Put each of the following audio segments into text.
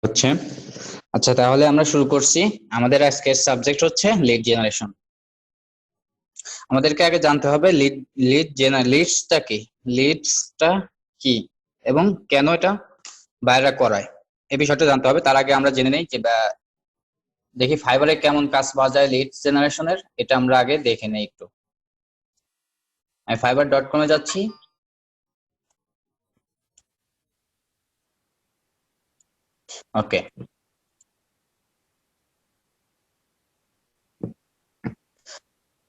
হচ্ছে আচ্ছা, তাহলে আমরা শুরু করছি। আমাদের আজকের সাবজেক্ট হচ্ছে লিড জেনারেশন। আমাদেরকে আগে জানতে হবে লিডসটা কি, লিডসটা কি এবং কেন এটা বাইরে করায়, এই বিষয়টা জানতে হবে। তার আগে আমরা জেনে নেই যে দেখি ফাইবারে কেমন কাজ পাওয়া যায় লিড জেনারেশনের, এটা আমরা আগে দেখে নেই একটু। আমি fiverr.com-এ যাচ্ছি। ওকে,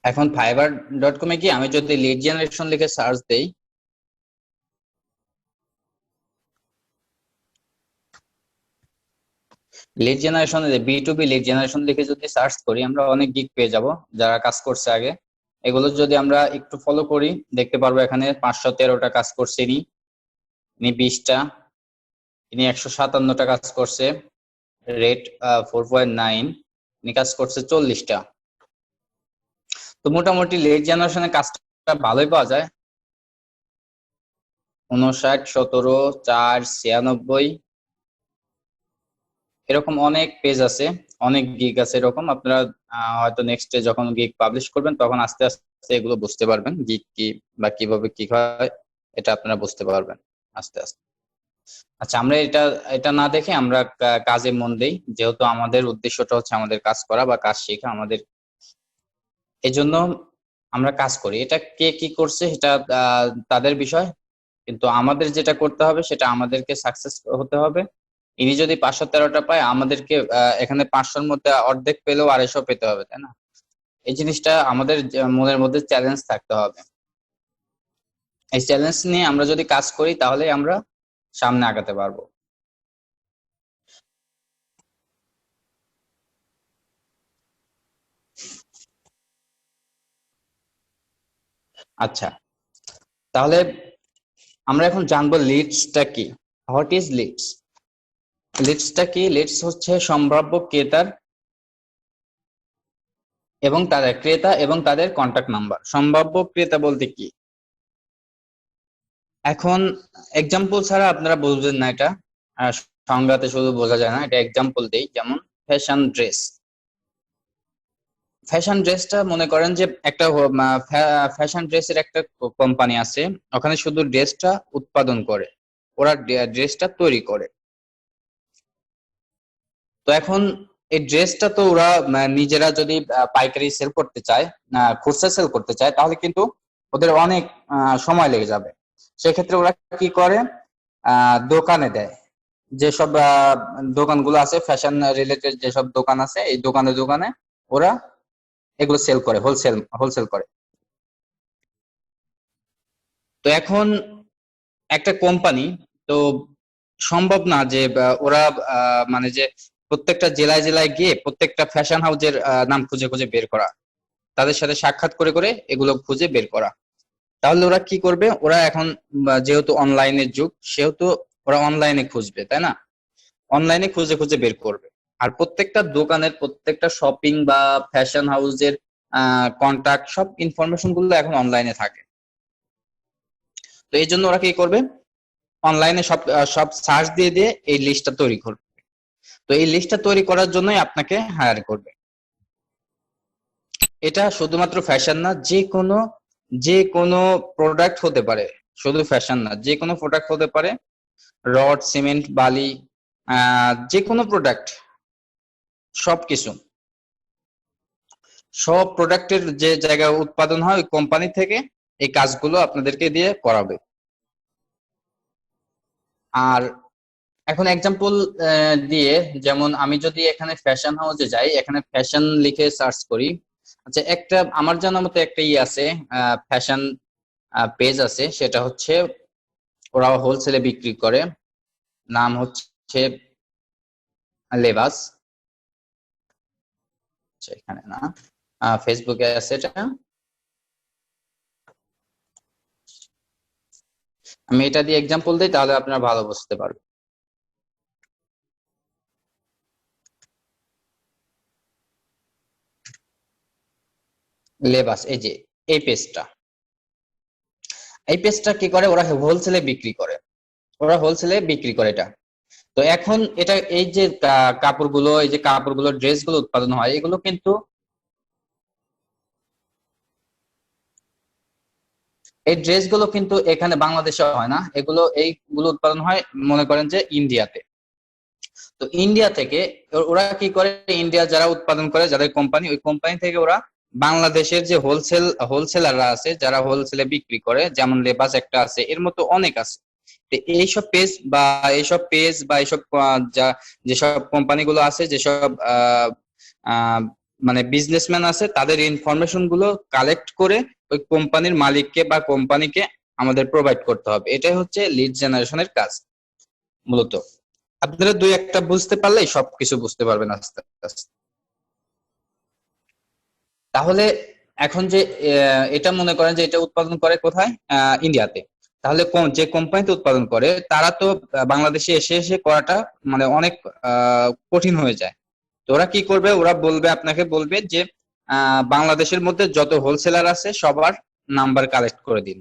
এখন fiverr.com-এ গিয়ে আমি যদি লিড জেনারেশন লিখে সার্চ দেই, lead generation B2B lead generation লিখে যদি সার্চ করি, আমরা অনেক গিগ পেয়ে যাব যারা কাজ করছে আগে। এগুলো যদি আমরা একটু ফলো করি, দেখতে পারবো এখানে 513টা কাজ করছে ইনি 20টা, ইনি 157টা কাজ করছে, রেট 4.9, ইনি কাজ করছে 40টা। তো মোটামুটি লিড জেনারেশনের কাজটা ভালোই পাওয়া যায়। 59, 17, 4, 96, এরকম অনেক পেজ আছে, অনেক গিগ আছে এরকম। আপনারা হয়তো নেক্সটে যখন গিগ পাবলিশ করবেন তখন আস্তে আস্তে এগুলো বুঝতে পারবেন, গিগ কি বা কিভাবে কি হয়, এটা আপনারা বুঝতে পারবেন আস্তে আস্তে। আচ্ছা, আমরা এটা এটা না দেখে আমরা কাজে মন দেই, যেহেতু আমাদের উদ্দেশ্যটা হচ্ছে আমাদের কাজ করা বা কাজ শেখা আমাদের, এজন্য আমরা কাজ করি। এটা কে কি করছে সেটা তাদের বিষয়, কিন্তু আমাদের যেটা করতে হবে সেটা আমাদেরকে সাকসেস হতে হবে। ইনি যদি 513টা পায়, আমাদেরকে এখানে 500-র মধ্যে অর্ধেক পেলেও 250 পেতে হবে, তাই না? এই জিনিসটা আমাদের মনের মধ্যে চ্যালেঞ্জ থাকতে হবে। এই চ্যালেঞ্জ নিয়ে আমরা যদি কাজ করি তাহলে আমরা সামনে আগাতে পারবো। আচ্ছা, তাহলে আমরা এখন জানবো লিডসটা কি। What is Leeds? লিডসটা কি? লিডস হচ্ছে সম্ভাব্য ক্রেতার এবং তাদের ক্রেতা এবং তাদের কন্টাক্ট নাম্বার। সম্ভাব্য ক্রেতা বলতে কি, এখন এক্সাম্পল ছাড়া আপনারা বুঝবেন না এটা, সংজ্ঞাতে শুধু বোঝা যায় না, এটা এক্সাম্পল দেই। যেমন ফ্যাশন ড্রেস। ফ্যাশন ড্রেসটা মনে করেন যে একটা ফ্যাশন ড্রেসের একটা কোম্পানি আছে, ওখানে শুধু ড্রেসটা উৎপাদন করে, ওরা ড্রেসটা তৈরি করে। তো এখন এই ড্রেসটা তো ওরা নিজেরা যদি পাইকারি সেল করতে চায়, খুচরা সেল করতে চায়, তাহলে কিন্তু ওদের অনেক সময় লেগে যাবে। সেক্ষেত্রে ওরা কি করে, দোকানে দেয়। যেসব দোকানগুলো আছে ফ্যাশন রিলেটেড, যেসব দোকান আছে, এই দোকানে দোকানে ওরা এগুলো সেল করে, হোলসেল করে। তো এখন একটা কোম্পানি, তো সম্ভব না যে ওরা মানে যে প্রত্যেকটা জেলায় জেলায় গিয়ে প্রত্যেকটা ফ্যাশন হাউজের নাম খুঁজে খুঁজে বের করা, তাদের সাথে সাক্ষাৎ করে করে এগুলো খুঁজে বের করা। তাহলে ওরা কি করবে, ওরা এখন যেহেতু অনলাইনের যুগ, সেহেতু ওরা অনলাইনে খুঁজবে, তাই না? অনলাইনে খুঁজে খুঁজে বের করবে। আর প্রত্যেকটা দোকানের, প্রত্যেকটা শপিং বা ফ্যাশন হাউসের কন্টাক্ট, সব ইনফরমেশন গুলো এখন অনলাইনে থাকে। তো এই জন্য ওরা কি করবে, অনলাইনে সব সব সার্চ দিয়ে দিয়ে এই লিস্টটা তৈরি করবে। তো এই লিস্টটা তৈরি করার জন্যই আপনাকে হায়ার করবে। এটা শুধুমাত্র ফ্যাশন না, যে কোনো প্রোডাক্ট হতে পারে। শুধু ফ্যাশন না, যে কোনো প্রোডাক্ট হতে পারে, রড, সিমেন্ট, বালি, যে কোনো প্রোডাক্ট, সবকিছু, সব প্রোডাক্টের যে জায়গায় উৎপাদন হয় ওই কোম্পানি থেকে এই কাজগুলো আপনাদেরকে দিয়ে করাবে। আর এখন এক্সাম্পল দিয়ে, যেমন আমি যদি এখানে ফ্যাশন হাউসে যাই, এখানে ফ্যাশন লিখে সার্চ করি। আচ্ছা, একটা আমার জানা মতে একটা আছে, ফ্যাশন পেজ আছে, সেটা হচ্ছে ওরা হোলসেলে বিক্রি করে, নাম হচ্ছে লেবাস। এখানে না, ফেসবুকে আছে এটা। আমি এটা দিয়ে এক্সাম্পল দিই, তাহলে আপনারা ভালো বুঝতে পারবেন। লেবাস, এই যে এই পেজটা, এই পেজটা কি করে, ওরা হোলসেলে বিক্রি করে, ওরা হোলসেলে বিক্রি করে এটা। তো এখন এটা এই যে কাপড়গুলো, এই যে কাপড়গুলো, ড্রেসগুলো উৎপাদন হয়, এগুলো কিন্তু এই ড্রেসগুলো কিন্তু এখানে বাংলাদেশে হয় না, এগুলো এইগুলো উৎপাদন হয় মনে করেন যে ইন্ডিয়াতে। তো ইন্ডিয়া থেকে ওরা কি করে, ইন্ডিয়া যারা উৎপাদন করে, যাদের কোম্পানি, ওই কোম্পানি থেকে ওরা বাংলাদেশের যে হোলসেলাররা আছে, যারা হোলসেলে বিক্রি করে, যেমন লেবাস একটা আছে, এর মতো অনেক আছে। তো এইসব পেজ বা এইসব যেসব কোম্পানিগুলো আছে, যেসব আহ, মানে বিজনেসম্যান আছে, তাদের ইনফরমেশন গুলো কালেক্ট করে ওই কোম্পানির মালিককে বা কোম্পানিকে আমাদের প্রোভাইড করতে হবে। এটাই হচ্ছে লিড জেনারেশনের কাজ মূলত। আপনারা দুই একটা বুঝতে পারলেই সবকিছু বুঝতে পারবেন আস্তে আস্তে। তাহলে এখন যে এটা মনে করেন যে এটা উৎপাদন করে কোথায়, ইন্ডিয়াতে। তাহলে যে কোম্পানিতে উৎপাদন করে তারা তো বাংলাদেশে এসে এসে করাটা মানে অনেক কঠিন হয়ে যায়। তো ওরা কি করবে, ওরা বলবে, আপনাকে বলবে যে বাংলাদেশের মধ্যে যত হোলসেলার আছে সবার নাম্বার কালেক্ট করে দিন।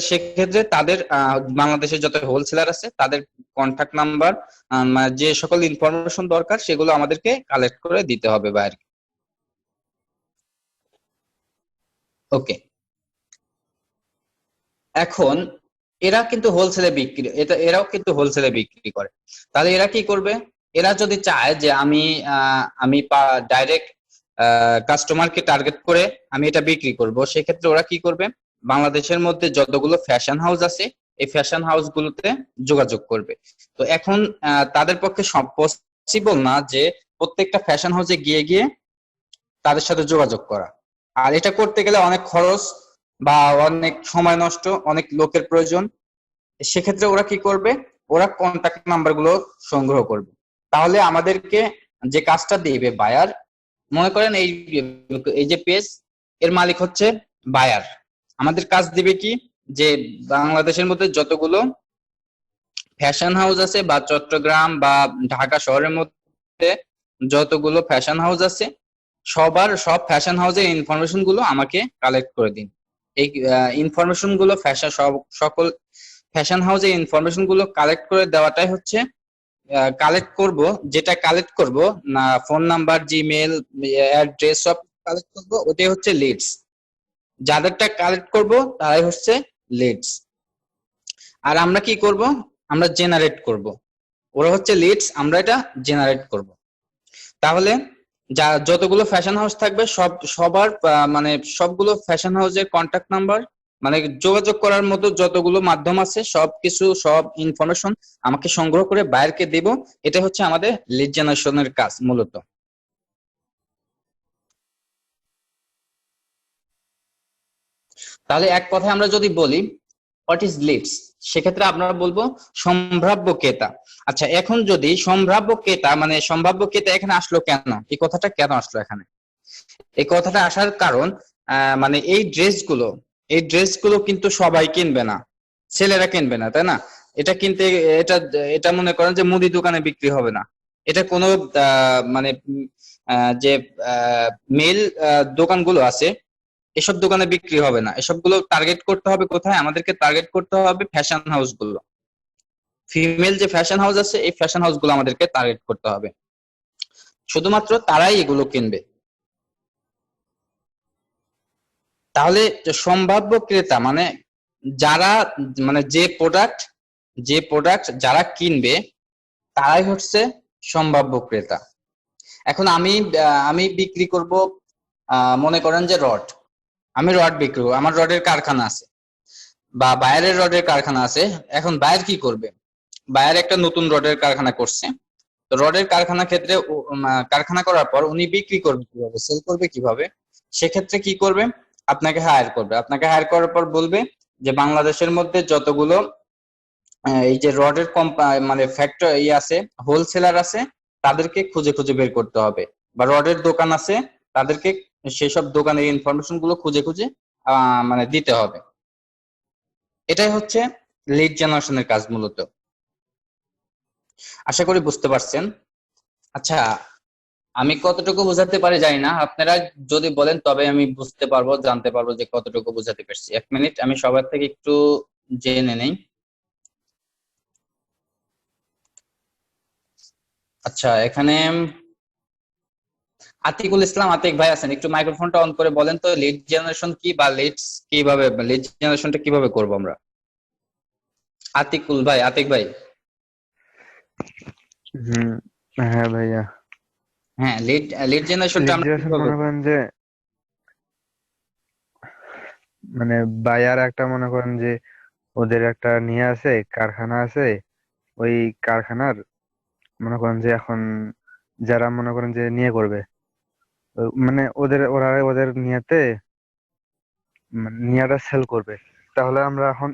সেক্ষেত্রে তাদের বাংলাদেশের যত হোলসেলার আছে তাদের কন্ট্যাক্ট নাম্বার, যে সকল ইনফরমেশন দরকার সেগুলো আমাদেরকে কালেক্ট করে দিতে হবে বাইরে। ওকে, এখন এরা কিন্তু হোলসেলে বিক্রি, এরাও কিন্তু হোলসেলে বিক্রি করে। তাহলে এরা কি করবে, এরা যদি চায় যে আমি ডাইরেক্ট কাস্টমারকে টার্গেট করে আমি এটা বিক্রি করব, সেক্ষেত্রে ওরা কি করবে, বাংলাদেশের মধ্যে যতগুলো ফ্যাশন হাউস আছে এই ফ্যাশন হাউস গুলোতে যোগাযোগ করবে। তো এখন তাদের পক্ষে পসিবল না যে প্রত্যেকটা ফ্যাশন হাউসে গিয়ে গিয়ে তাদের সাথে যোগাযোগ করা। আর এটা করতে গেলে অনেক খরচ বা অনেক সময় নষ্ট, অনেক লোকের প্রয়োজন। সেক্ষেত্রে ওরা কি করবে, ওরা কন্ট্যাক্ট নাম্বার গুলো সংগ্রহ করবে। তাহলে আমাদেরকে যে কাজটা দিবে বায়ার, মনে করেন এই যে পেজ, এর মালিক হচ্ছে বায়ার। আমাদের কাজ দিবে কি, যে বাংলাদেশের মধ্যে যতগুলো ফ্যাশন হাউস আছে বা চট্টগ্রাম বা ঢাকা শহরের মধ্যে যতগুলো ফ্যাশন হাউস আছে সব ফ্যাশন হাউসের ইনফরমেশন গুলো আমাকে কালেক্ট করে দিন। এই ইনফরমেশন গুলো সকল ফ্যাশন হাউসের ইনফরমেশন গুলো কালেক্ট করে দেওয়াটাই হচ্ছে, যেটা কালেক্ট করব না, ফোন নাম্বার, জিমেল, অ্যাড্রেস সব কালেক্ট করব, ওটাই হচ্ছে লিডস। যাদেরটা কালেক্ট করব তারাই হচ্ছে লিডস। আর আমরা কি করব, আমরা জেনারেট করব। ওরা হচ্ছে লিডস, আমরা এটা জেনারেট করব। তাহলে যতগুলো ফ্যাশন হাউস থাকবে সবার মানে সবগুলো ফ্যাশন হাউসের কন্ট্যাক্ট নাম্বার, মানে যোগাযোগ করার মতো যতগুলো মাধ্যম আছে সবকিছু, সব ইনফরমেশন আমাকে সংগ্রহ করে বাইরকে দেব। এটা হচ্ছে আমাদের লিড জেনারেশনের কাজ মূলত। তাহলে এক কথায় আমরা যদি বলি হোয়াট ইজ লিডস, সেক্ষেত্রে আমরা বলবো সম্ভাব্য ক্রেতা। আচ্ছা, এখন যদি সম্ভাব্য ক্রেতা, মানে সম্ভাব্য ক্রেতা এখানে আসলো কেন, এই কথাটা কেন আসলো এখানে? এই কথাটা আসার কারণ, মানে এই ড্রেসগুলো কিন্তু সবাই কিনবে না, ছেলেরা কিনবে না, তাই না? এটা কিনতে, এটা এটা মনে করেন যে মুদি দোকানে বিক্রি হবে না। এটা কোনো মানে যে মেল দোকানগুলো আছে এসব দোকানে বিক্রি হবে না। এসবগুলো টার্গেট করতে হবে কোথায়, আমাদেরকে টার্গেট করতে হবে ফ্যাশন হাউস গুলো। ফিমেল যে ফ্যাশন হাউস আছে এই ফ্যাশন হাউস গুলো আমাদেরকে টার্গেট করতে হবে, শুধুমাত্র তারাই এগুলো কিনবে। তাহলে যে সম্ভাব্য ক্রেতা মানে যারা, মানে যে প্রোডাক্ট যারা কিনবে তারাই হচ্ছে সম্ভাব্য ক্রেতা। এখন আমি বিক্রি করব, মনে করেন যে আমি রড বিক্রি করবো, আমার রডের কারখানা আছে বা বায়ারের রডের কারখানা আছে। এখন বায়ার কি করবে, বায়ার একটা নতুন রডের কারখানা করছে। তো রডের কারখানা ক্ষেত্রে কারখানা করার পর উনি বিক্রি করবে কিভাবে, সেল করবে কিভাবে, সেক্ষেত্রে কি করবে, আপনাকে হায়ার করার পর বলবে যে বাংলাদেশের মধ্যে যতগুলো এই যে রডের মানে ফ্যাক্টরি আছে, হোলসেলার আছে, তাদেরকে খুঁজে খুঁজে বের করতে হবে। বা রডের দোকান আছে, তাদেরকে সেসব দোকানের ইনফরমেশন গুলো খুঁজে খুঁজে মানে দিতে হবে। এটাই হচ্ছে লিড জেনারেশনের কাজ মূলত। আশা করি বুঝতে পারছেন। আচ্ছা, আমি কতটুকু বোঝাতে পারি জানি না, আপনারা যদি বলেন তবে আমি বুঝতে পারবো, জানতে পারবো যে কতটুকু বোঝাতে পারছি। 1 মিনিট, আমি সবার থেকে একটু জেনে নেই। আচ্ছা, এখানে আতিকুল ইসলাম, আতিক ভাই আছেন, একটু মাইক্রোফোনটা অন করে বলেন তো লিড জেনারেশন কি, বা লিড জেনারেশনটা কিভাবে করবো আমরা। আতিকুল ভাই, আতিক ভাই। হুম। হ্যাঁ ভাইয়া, হ্যাঁ, লিড জেনারেশনটা আমরা লিডারেশন কিভাবে মনে করেন যে মানে বায়ার একটা মনে করেন যে ওদের একটা নিয়ে আছে, কারখানা আছে। ওই কারখানার মনে করেন যে এখন যারা মনে করেন যে নিয়ে করবে, মানে ওরা ওদের নিয়েতে নিয়াটা সেল করবে। তাহলে আমরা এখন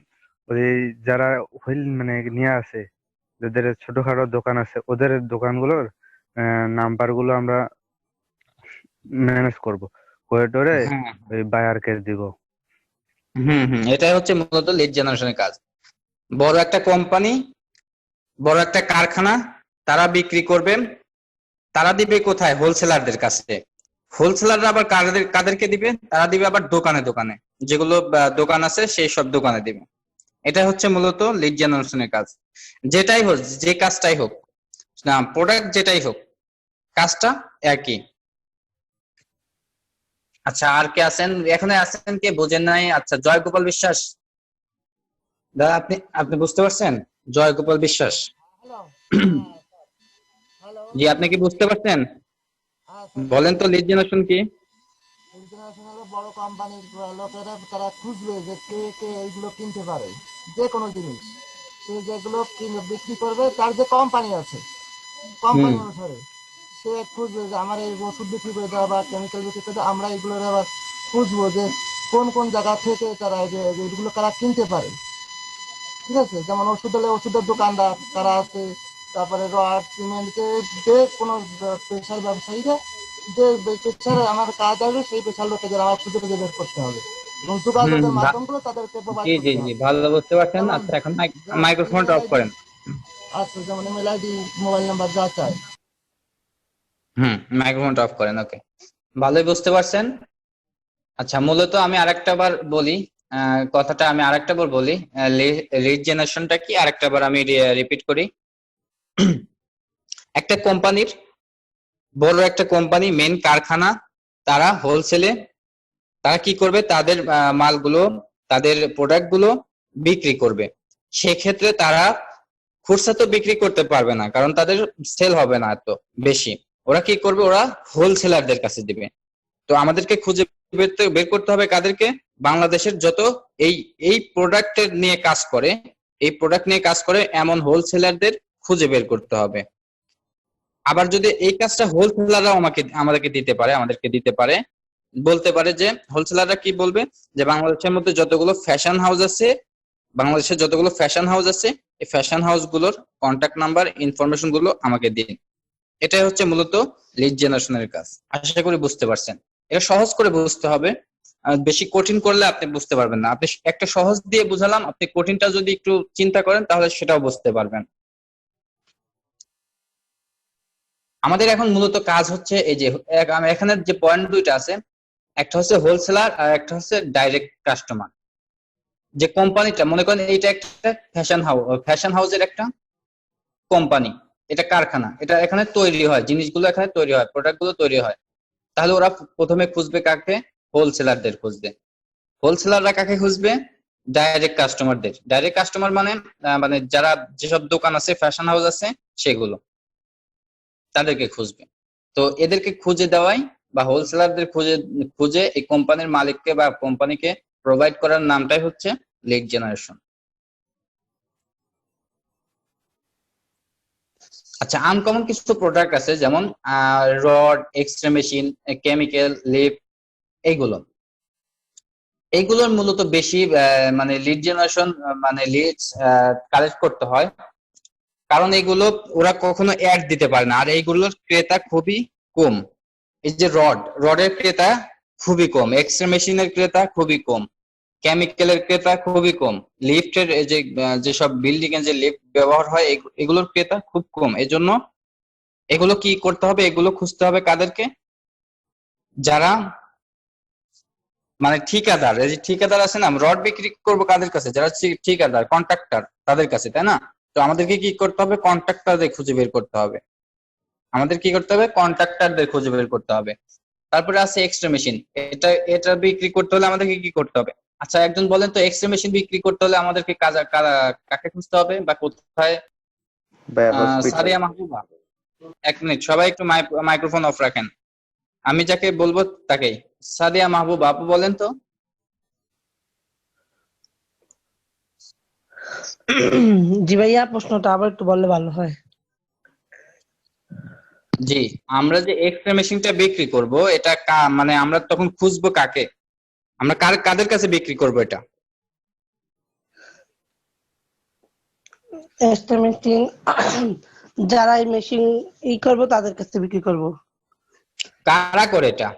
ওই যারা হুইল মানে নিয়ে আছে, যাদের ছোটখাটো দোকান আছে, ওদের দোকানগুলোর নাম্বার গুলো আমরা ম্যানেজ করব, করে টোরে হ্যাঁ, ওই বায়ারকে দিব। এটাই হচ্ছে মূলত লিড জেনারেশনের কাজ। বড় একটা কোম্পানি, বড় একটা কারখানা, তারা বিক্রি করবে, তারা দিবে কোথায়? হোলসেলারদের কাছে। হোলসেলাররা আবার কাদেরকে দিবে? তারা দিবে আবার দোকানে দোকানে, যেগুলো দোকান আছে সেই সব দোকানে দিবে। এটা হচ্ছে মূলত লিড জেনারেশনের কাজ। যেটাই হোক, যে কাজটাই হোক না, প্রোডাক্ট যেটাই হোক, কাজটা একই। আচ্ছা, আর কে আছেন এখানে? আছেন কে বোঝেন নাই? আচ্ছা, জয়গোপাল বিশ্বাস দাদা, আপনি আপনি বুঝতে পারছেন? জয়গোপাল বিশ্বাস। হ্যালো। হ্যালো। জি, আপনি কি বুঝতে পারছেন? স্যার বলেন বুঝতে তো লিড পারছি। জেনারেশন কি। ইন্টারন্যাশনাল বড় কোম্পানির লোকেরা তারা খুঁজবে যে কে কে এইগুলো কিনতে পারে, যে কোনো জিনিস। সে যেগুলো বিক্রি করবে তার যে কোম্পানি আছে, হুম কোম্পানি অনুসারে সে খুঁজবে যে আমার এই ওষুধ বিক্রি করে দেওয়া বা কেমিক্যাল বিক্রি করে দেওয়া, আমরা এগুলোর আবার খুঁজবো যে কোন কোন জায়গা থেকে তারা এগুলো তারা কিনতে পারে। ঠিক আছে, যেমন ওষুধ হলে ওষুধের দোকানদার তারা আছে, তারপরে রড সিমেন্ট যে কোনো পেশার ব্যবসায়ীরা, যে পেশার আমার কাজ আসবে সেই পেশার লোকেদের আমার খুঁজে খুঁজে বের করতে হবে এবং হুম যোগাযোগের হুম, মাধ্যমগুলো তাদেরকে জি প্রোভাইড জি করতে জি, হবে। ভালো বুঝতে পারছেন। যেমন আচ্ছা, এখন যেমন মাইক্রোফোনটা ইমেল অফ আইডি করেন। আছে, যেমন ইমেল আইডি, মোবাইল নাম্বার যা চায়। মাইক্রোফোনটা অফ করেন, ওকে। ভালোই বুঝতে পারছেন। আচ্ছা, মূলত আমি আরেকটা বার বলি, কথাটা আমি আরেকটা বার বলি। লিড জেনারেশনটা কি আরেকটা বার আমি রিপিট করি। একটা কোম্পানির, বড় একটা কোম্পানি, মেন কারখানা, তারা হোলসেলে, তারা কি করবে? তাদের মালগুলো, তাদের প্রোডাক্ট গুলো বিক্রি করবে। সেক্ষেত্রে তারা খুচরা তো বিক্রি করতে পারবে না, কারণ তাদের সেল হবে না এত বেশি। ওরা কি করবে? ওরা হোলসেলারদের কাছে দিবে। তো আমাদেরকে খুঁজে বের করতে হবে কাদেরকে? বাংলাদেশের যত এই এই প্রোডাক্ট নিয়ে কাজ করে, এই প্রোডাক্ট নিয়ে কাজ করে এমন হোলসেলারদের খুঁজে বের করতে হবে। আবার যদি এই কাজটা হোলসেলাররাও আমাদেরকে দিতে পারে, আমাদেরকে দিতে পারে, বলতে পারে যে হোলসেলাররা কি বলবে, যে বাংলাদেশের মধ্যে যতগুলো ফ্যাশন হাউস আছে, বাংলাদেশের যতগুলো ফ্যাশন হাউস আছে, এই ফ্যাশন হাউস গুলোর কন্ট্যাক্ট নাম্বার, ইনফরমেশন গুলো আমাকে দিন। এটাই হচ্ছে মূলত লিড জেনারেশনের কাজ। আশা করি বুঝতে পারছেন। এটা সহজ করে বুঝতে হবে, বেশি কঠিন করলে আপনি বুঝতে পারবেন না। আপনি একটা সহজ দিয়ে বুঝালাম, আপনি কঠিনটা যদি একটু চিন্তা করেন তাহলে সেটাও বুঝতে পারবেন। আমাদের এখন মূলত কাজ হচ্ছে এই যে এখানে যে পয়েন্ট দুইটা আছে, একটা হচ্ছে হোলসেলার আর একটা হচ্ছে ডাইরেক্ট কাস্টমার। যে কোম্পানিটা, মনে করেন এইটা একটা ফ্যাশন হাউসের একটা কোম্পানি, এটা কারখানা, এটা এখানে তৈরি হয়, জিনিসগুলো এখানে তৈরি হয়, প্রোডাক্ট গুলো তৈরি হয়। তাহলে ওরা প্রথমে খুঁজবে কাকে? হোলসেলারদের খুঁজবে। হোলসেলাররা কাকে খুঁজবে? ডাইরেক্ট কাস্টমারদের। ডাইরেক্ট কাস্টমার মানে মানে যারা, যেসব দোকান আছে, ফ্যাশন হাউস আছে, সেগুলো, তাদেরকে খুঁজবে। তো এদেরকে খুঁজে দেওয়াই, বা হোলসেলারদের খুঁজে খুঁজে এই কোম্পানির মালিককে বা কোম্পানিকে প্রোভাইড করার নামটাই হচ্ছে লিড জেনারেশন। আচ্ছা, আনকমন কিছু প্রোডাক্ট আছে, যেমন rod, X ray machine, chemical, lip, এইগুলো। এইগুলোর মূলত বেশি মানে লিড জেনারেশন, মানে লিডস কালেক্ট করতে হয়, কারণ এগুলো ওরা কখনো অ্যাড দিতে পারে না, আর এইগুলোর ক্রেতা খুবই কম। এই যে রডের ক্রেতা খুবই কম, এক্সরে মেশিনের ক্রেতা খুবই কম, কেমিক্যালের ক্রেতা খুবই কম, লিফটের এই যে যেসব বিল্ডিং এ যে লিফট ব্যবহার হয়, এগুলোর ক্রেতা খুব কম। এজন্য এগুলো কি করতে হবে, এগুলো খুঁজতে হবে কাদেরকে, যারা মানে ঠিকাদার, এই যে ঠিকাদার আছে না, রড বিক্রি করবো কাদের কাছে, যারা ঠিকাদার কন্ট্রাক্টর তাদের কাছে, তাই না? তো আমাদেরকে কি করতে হবে, কন্ট্রাক্টরদের খুঁজে বের করতে হবে, আমাদের কি করতে হবে, কন্ট্রাক্টরদের খুঁজে বের করতে হবে। তারপরে আছে এক্সরে মেশিন, এটা বিক্রি করতে হলে আমাদেরকে কি করতে হবে? আচ্ছা একজন বলেন তো, এক্সরে মেশিন বিক্রি করতে হলে আমাদেরকে কাকে খুঁজতে হবে বা কোথায়? ভাইয়া হসপিটাল। সাদিয়া মাহবুবা, এক মিনিট সবাই একটু মাইক্রোফোন অফ রাখেন, আমি যাকে বলবো তাকেই। সাদিয়া মাহবুবা আপু বলেন তো। জি ভাইয়া, প্রশ্নটা আবার একটু বললে ভালো হয়। জি, আমরা যে এক্সরে মেশিনটা বিক্রি করব, এটা মানে আমরা তখন খুঁজবো কাকে, আমরা কাদের কাছে বিক্রি করব এটা? এস্টিমেটিং যারা এই মেশিন করবো তাদের কাছে বিক্রি করব। কারা করে এটা?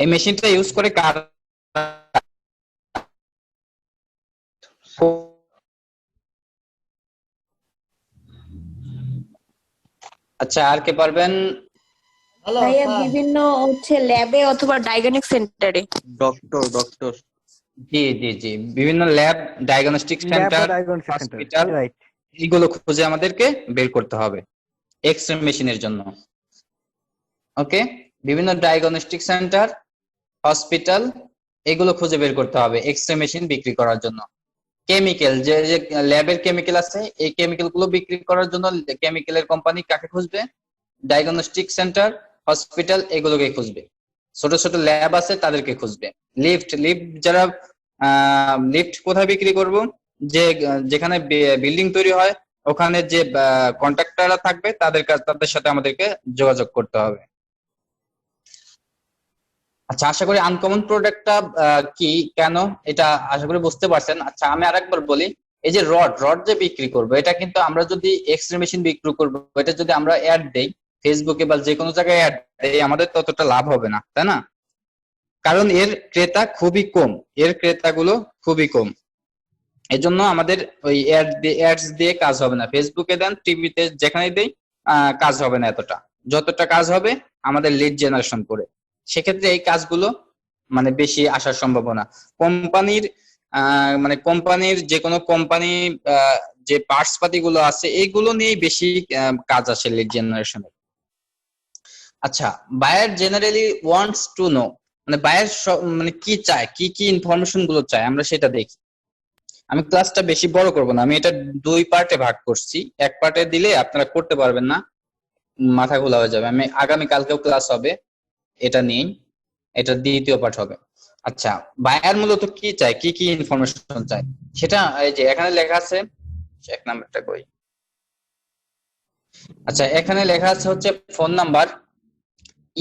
এই মেশিনটা ইউজ করে কারা? আচ্ছা আর কে পারবেন? হ্যালো ভাইয়া স্যার। বিভিন্ন ল্যাবে অথবা ডায়াগনস্টিক সেন্টারে। ডক্টর। জি জি জি, বিভিন্ন lab, diagnostic centre, hospital, right. এগুলো খুঁজে আমাদেরকে বের করতে হবে এক্সরে মেশিনের জন্য। ওকে, বিভিন্ন ডায়াগনস্টিক সেন্টার, হসপিটাল, এগুলো খুঁজে বের করতে হবে এক্সরে মেশিন বিক্রি করার জন্য। কেমিক্যাল, যে যে ল্যাবের কেমিক্যাল আছে, এই কেমিক্যাল গুলো বিক্রি করার জন্য কেমিক্যালের কোম্পানি কাকে খুঁজবে? ডায়াগনস্টিক সেন্টার, হসপিটাল, এগুলোকে খুঁজবে। ছোট ছোট ল্যাব আছে তাদেরকে খুঁজবে। লিফট, যারা লিফট কোথায় বিক্রি করব? যেখানে বিল্ডিং তৈরি হয়, ওখানে যে কন্ট্রাক্টররা থাকবে তাদের সাথে আমাদেরকে যোগাযোগ করতে হবে। আচ্ছা আশা করি আনকমন প্রোডাক্টটা কি, কেন, এটা আশা করি বুঝতে পারছেন। আচ্ছা আমি আরেকবার বলি, এই যে রড যে বিক্রি করবো, এটা কিন্তু আমরা যদি এক্সরে মেশিন বিক্রি করবো, এটা যদি আমরা অ্যাড দেই ফেসবুকে বা যে কোনো জায়গায় অ্যাড দেই, আমাদের ততটা লাভ হবে না, তাই না? কারণ এর ক্রেতা খুবই কম, এর ক্রেতাগুলো খুবই কম। এজন্য আমাদের ওই অ্যাডস দিয়ে কাজ হবে না। ফেসবুকে দেন, টিভিতে যেখানে দেই, কাজ হবে না এতটা, যতটা কাজ হবে আমাদের লিড জেনারেশন করে। সেক্ষেত্রে এই কাজগুলো মানে বেশি আসার সম্ভাবনা। কোম্পানির মানে কোম্পানির যে কোনো কোম্পানি যে পার্টস পাতি গুলো আছে, এইগুলো নিয়েই বেশি কাজ আসে লিড জেনারেশনের। আচ্ছা, buyer generally wants to know, মানে বায়ার মানে কি চায়, কি ইনফরমেশন গুলো চায়, আমরা সেটা দেখি। আমি ক্লাসটা বেশি বড় করব না, আমি এটা 2 পার্টে ভাগ করছি। এক পার্টে দিলে আপনারা করতে পারবেন না, মাথা খোলা হয়ে যাবে। আমি আগামী কালকেও ক্লাস হবে এটা নিয়েই, এটা দ্বিতীয় পার্ট হবে। আচ্ছা, বায়ার মূলত কি চায়, কি ইনফরমেশন চায়, সেটা এই যে এখানে লেখা আছে। এক নাম্বারটা কই? আচ্ছা এখানে লেখা আছে হচ্ছে phone number,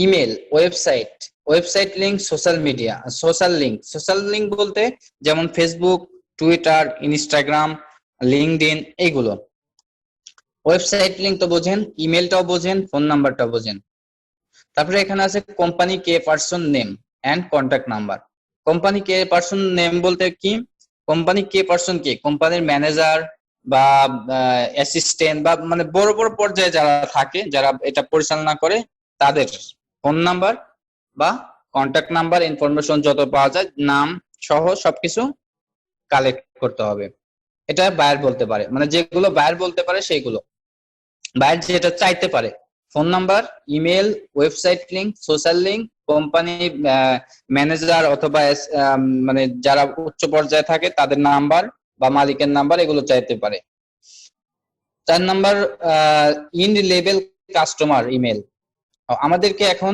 email, website link, social media, social link বলতে যেমন ফেসবুক, টুইটার, ইনস্টাগ্রাম, লিঙ্কডইন, এইগুলো। ওয়েবসাইট লিংক তো বোঝেন, ইমেলটাও বোঝেন, ফোন নাম্বারটাও বোঝেন। তারপরে এখানে আছে company K person name and contact number. Company K person name বলতে কি, কোম্পানি কে পারসন কে, কোম্পানির ম্যানেজার বা অ্যাসিস্ট্যান্ট বা মানে বড় বড় পর্যায়ে যারা থাকে, যারা এটা পরিচালনা করে, তাদের ফোন নাম্বার বা কন্ট্যাক্ট নাম্বার, ইনফরমেশন যত পাওয়া যায়, নাম সহ সবকিছু কালেক্ট করতে হবে। এটা বায়ার বলতে পারে, মানে যেগুলো বায়ার বলতে পারে সেইগুলো। বায়ার যেটা চাইতে পারে, phone number, email, website link, social link, company manager অথবা মানে যারা উচ্চ পর্যায়ে থাকে তাদের নাম্বার বা মালিকের নাম্বার, এগুলো চাইতে পারে। 4 number, in level customer email. আমাদেরকে এখন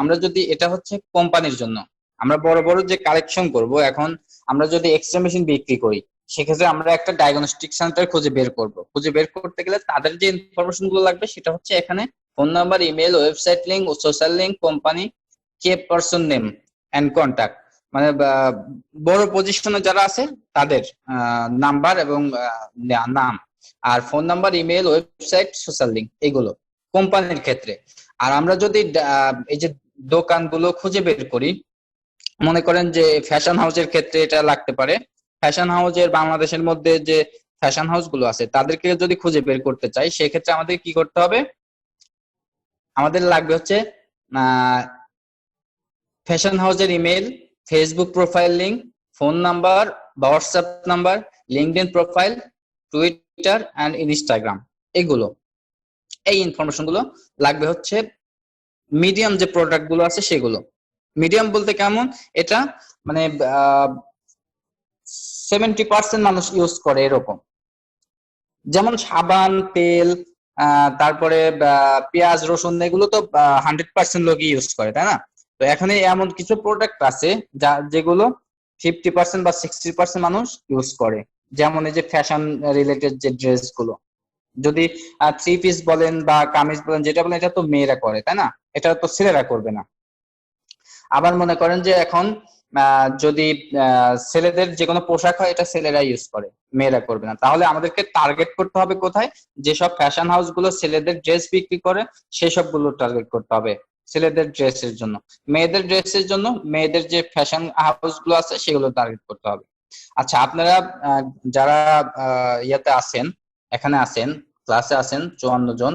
আমরা যদি, এটা হচ্ছে কোম্পানির জন্য, আমরা বড় বড় যে কালেকশন করব, এখন আমরা যদি এক্সরে মেশিন বিক্রি করি, সেক্ষেত্রে আমরা একটা ডায়াগনস্টিক সেন্টার খুঁজে বের করব। খুঁজে বের করতে গেলে তাদের যে ইনফরমেশন গুলো লাগবে সেটা হচ্ছে এখানে phone number, email, website link, social link, company K person name and contact, মানে বড় পজিশনে যারা আছে তাদের নাম্বার এবং নাম, আর phone number, email, website, social link, এগুলো কোম্পানির ক্ষেত্রে। আর আমরা যদি এই যে দোকানগুলো খুঁজে বের করি, মনে করেন যে ফ্যাশন হাউসের ক্ষেত্রে এটা লাগতে পারে। ফ্যাশন হাউসের বাংলাদেশের মধ্যে যে ফ্যাশন হাউস গুলো আছে তাদেরকে যদি খুঁজে বের করতে চাই, সেক্ষেত্রে আমাদের কি করতে হবে? আমাদের লাগবে হচ্ছে ফ্যাশন হাউসের email, Facebook profile link, phone number বা WhatsApp number, LinkedIn profile, Twitter and Instagram, এগুলো এই ইনফরমেশন গুলো লাগবে হচ্ছে মিডিয়াম যে প্রোডাক্ট গুলো আছে সেগুলো। মিডিয়াম বলতে কেমন? এটা মানে 70% মানুষ ইউজ করে এরকম, যেমন সাবান, তেল, তারপরে পেঁয়াজ, রসুন, এগুলো তো 100% লোকই ইউজ করে, তাই না? তো এখানে এমন কিছু প্রোডাক্ট আছে যেগুলো 50% বা 60% মানুষ ইউজ করে, যেমন এই যে ফ্যাশন রিলেটেড যে ড্রেস গুলো, যদি থ্রি পিস বলেন বা কামিজ বলেন, যেটা বলেন এটা তো মেয়েরা করে, তাই না? এটা তো ছেলেরা করবে না। আবার মনে করেন যে এখন যদি ছেলেদের যে কোনো পোশাক হয় এটা ছেলেরা ইউজ করে, মেয়েরা করবে না। তাহলে আমাদেরকে টার্গেট করতে হবে কোথায়? যেসব ফ্যাশন হাউস গুলো ছেলেদের ড্রেস বিক্রি করে সেই সবগুলো টার্গেট করতে হবে ছেলেদের ড্রেসের জন্য। মেয়েদের ড্রেসের জন্য মেয়েদের যে ফ্যাশন হাউস গুলো আছে সেগুলো টার্গেট করতে হবে। আচ্ছা, আপনারা যারা ইয়াতে আছেন, এখানে আছেন, ক্লাসে আছেন 54 জন,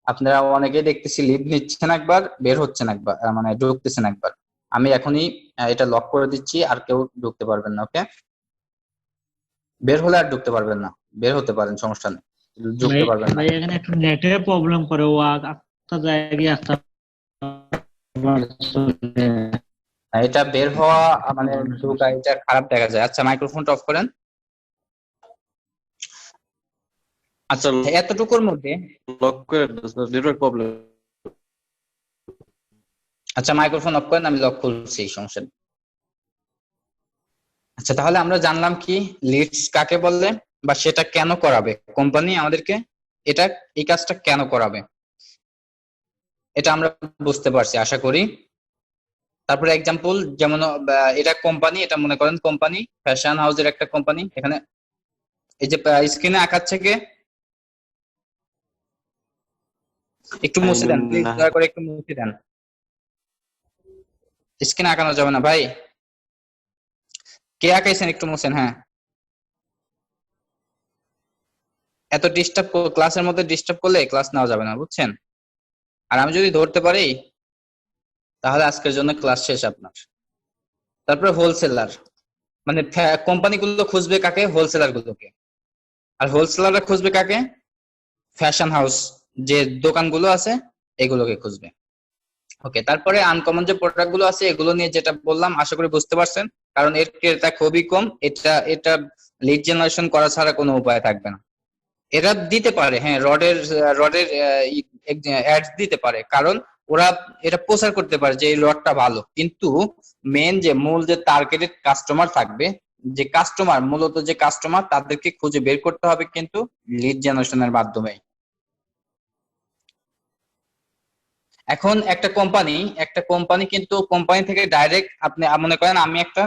আপনারা অনেকেই দেখতেছি লিভ নিচ্ছেন একবার, বের হচ্ছেন একবার, মানে ঢুকতেছেন একবার। আমি এখনই এটা লক করে দিচ্ছি, আর কেউ ঢুকতে পারবেন না। ওকে, বের হলে আর ঢুকতে পারবেন না, বের হতে পারেন, সমস্যা নেই, ঢুকতে পারবেন না। ভাই এখানে একটু নেটের প্রবলেম করে, ও একটা জায়গায় একটা এটা বের হওয়া মানে ঢোকা, এটা খারাপ দেখা যায়। আচ্ছা, মাইক্রোফোনটা অফ করেন। আচ্ছা, এতটুকুর মধ্যে লক করে নেটওয়ার্ক প্রবলেম। আচ্ছা, মাইক্রোফোন অফ করেন, আমি লক খুলছি, সমস্যা নেই। আচ্ছা, তাহলে আমরা জানলাম কি লিডস কাকে বলে বা সেটা কেন করাবে কোম্পানি আমাদেরকে, এটা এই কাজটা কেন করাবে এটা আমরা বুঝতে পারছি আশা করি। তারপরে এক্সাম্পল, যেমন এটা কোম্পানি, এটা মনে করেন কোম্পানি, ফ্যাশন হাউসের একটা কোম্পানি। এখানে এই যে স্ক্রিনে আঁকাচ্ছে কে, একটু মুছে দেন প্লিজ, দয়া করে একটু মুছে দেন, স্ক্রিনে আঁকানো যাবে না ভাই। কে আঁকাইছেন একটু মুছেন। হ্যাঁ, এত ডিস্টার্ব, ক্লাসের মধ্যে ডিস্টার্ব করলে ক্লাস নেওয়া যাবে না, বুঝছেন? আর আমি যদি ধরতে পারি তাহলে আজকের জন্য ক্লাস শেষ আপনার। তারপরে হোলসেলার, মানে কোম্পানিগুলো খুঁজবে কাকে? হোলসেলার গুলোকে। আর হোলসেলাররা খুঁজবে কাকে? ফ্যাশন হাউস যে দোকানগুলো আছে এগুলোকে খুঁজবে। ওকে, তারপরে আনকমন যে প্রোডাক্ট গুলো আছে এগুলো নিয়ে যেটা বললাম আশা করি বুঝতে পারছেন, কারণ এর ক্রেতা খুবই কম। এটা লিড জেনারেশন করা ছাড়া কোনো উপায় থাকবে না। এরা দিতে পারে, হ্যাঁ, রডের অ্যাডস দিতে পারে, কারণ ওরা এটা প্রচার করতে পারে যে এই রডটা ভালো, কিন্তু মূল যে টার্গেটেড কাস্টমার থাকবে, যে কাস্টমার মূলত যে কাস্টমার, তাদেরকে খুঁজে বের করতে হবে কিন্তু লিড জেনারেশনের মাধ্যমে। এখন একটা কোম্পানি কিন্তু কোম্পানি থেকে ডাইরেক্ট, আপনি মনে করেন আমি একটা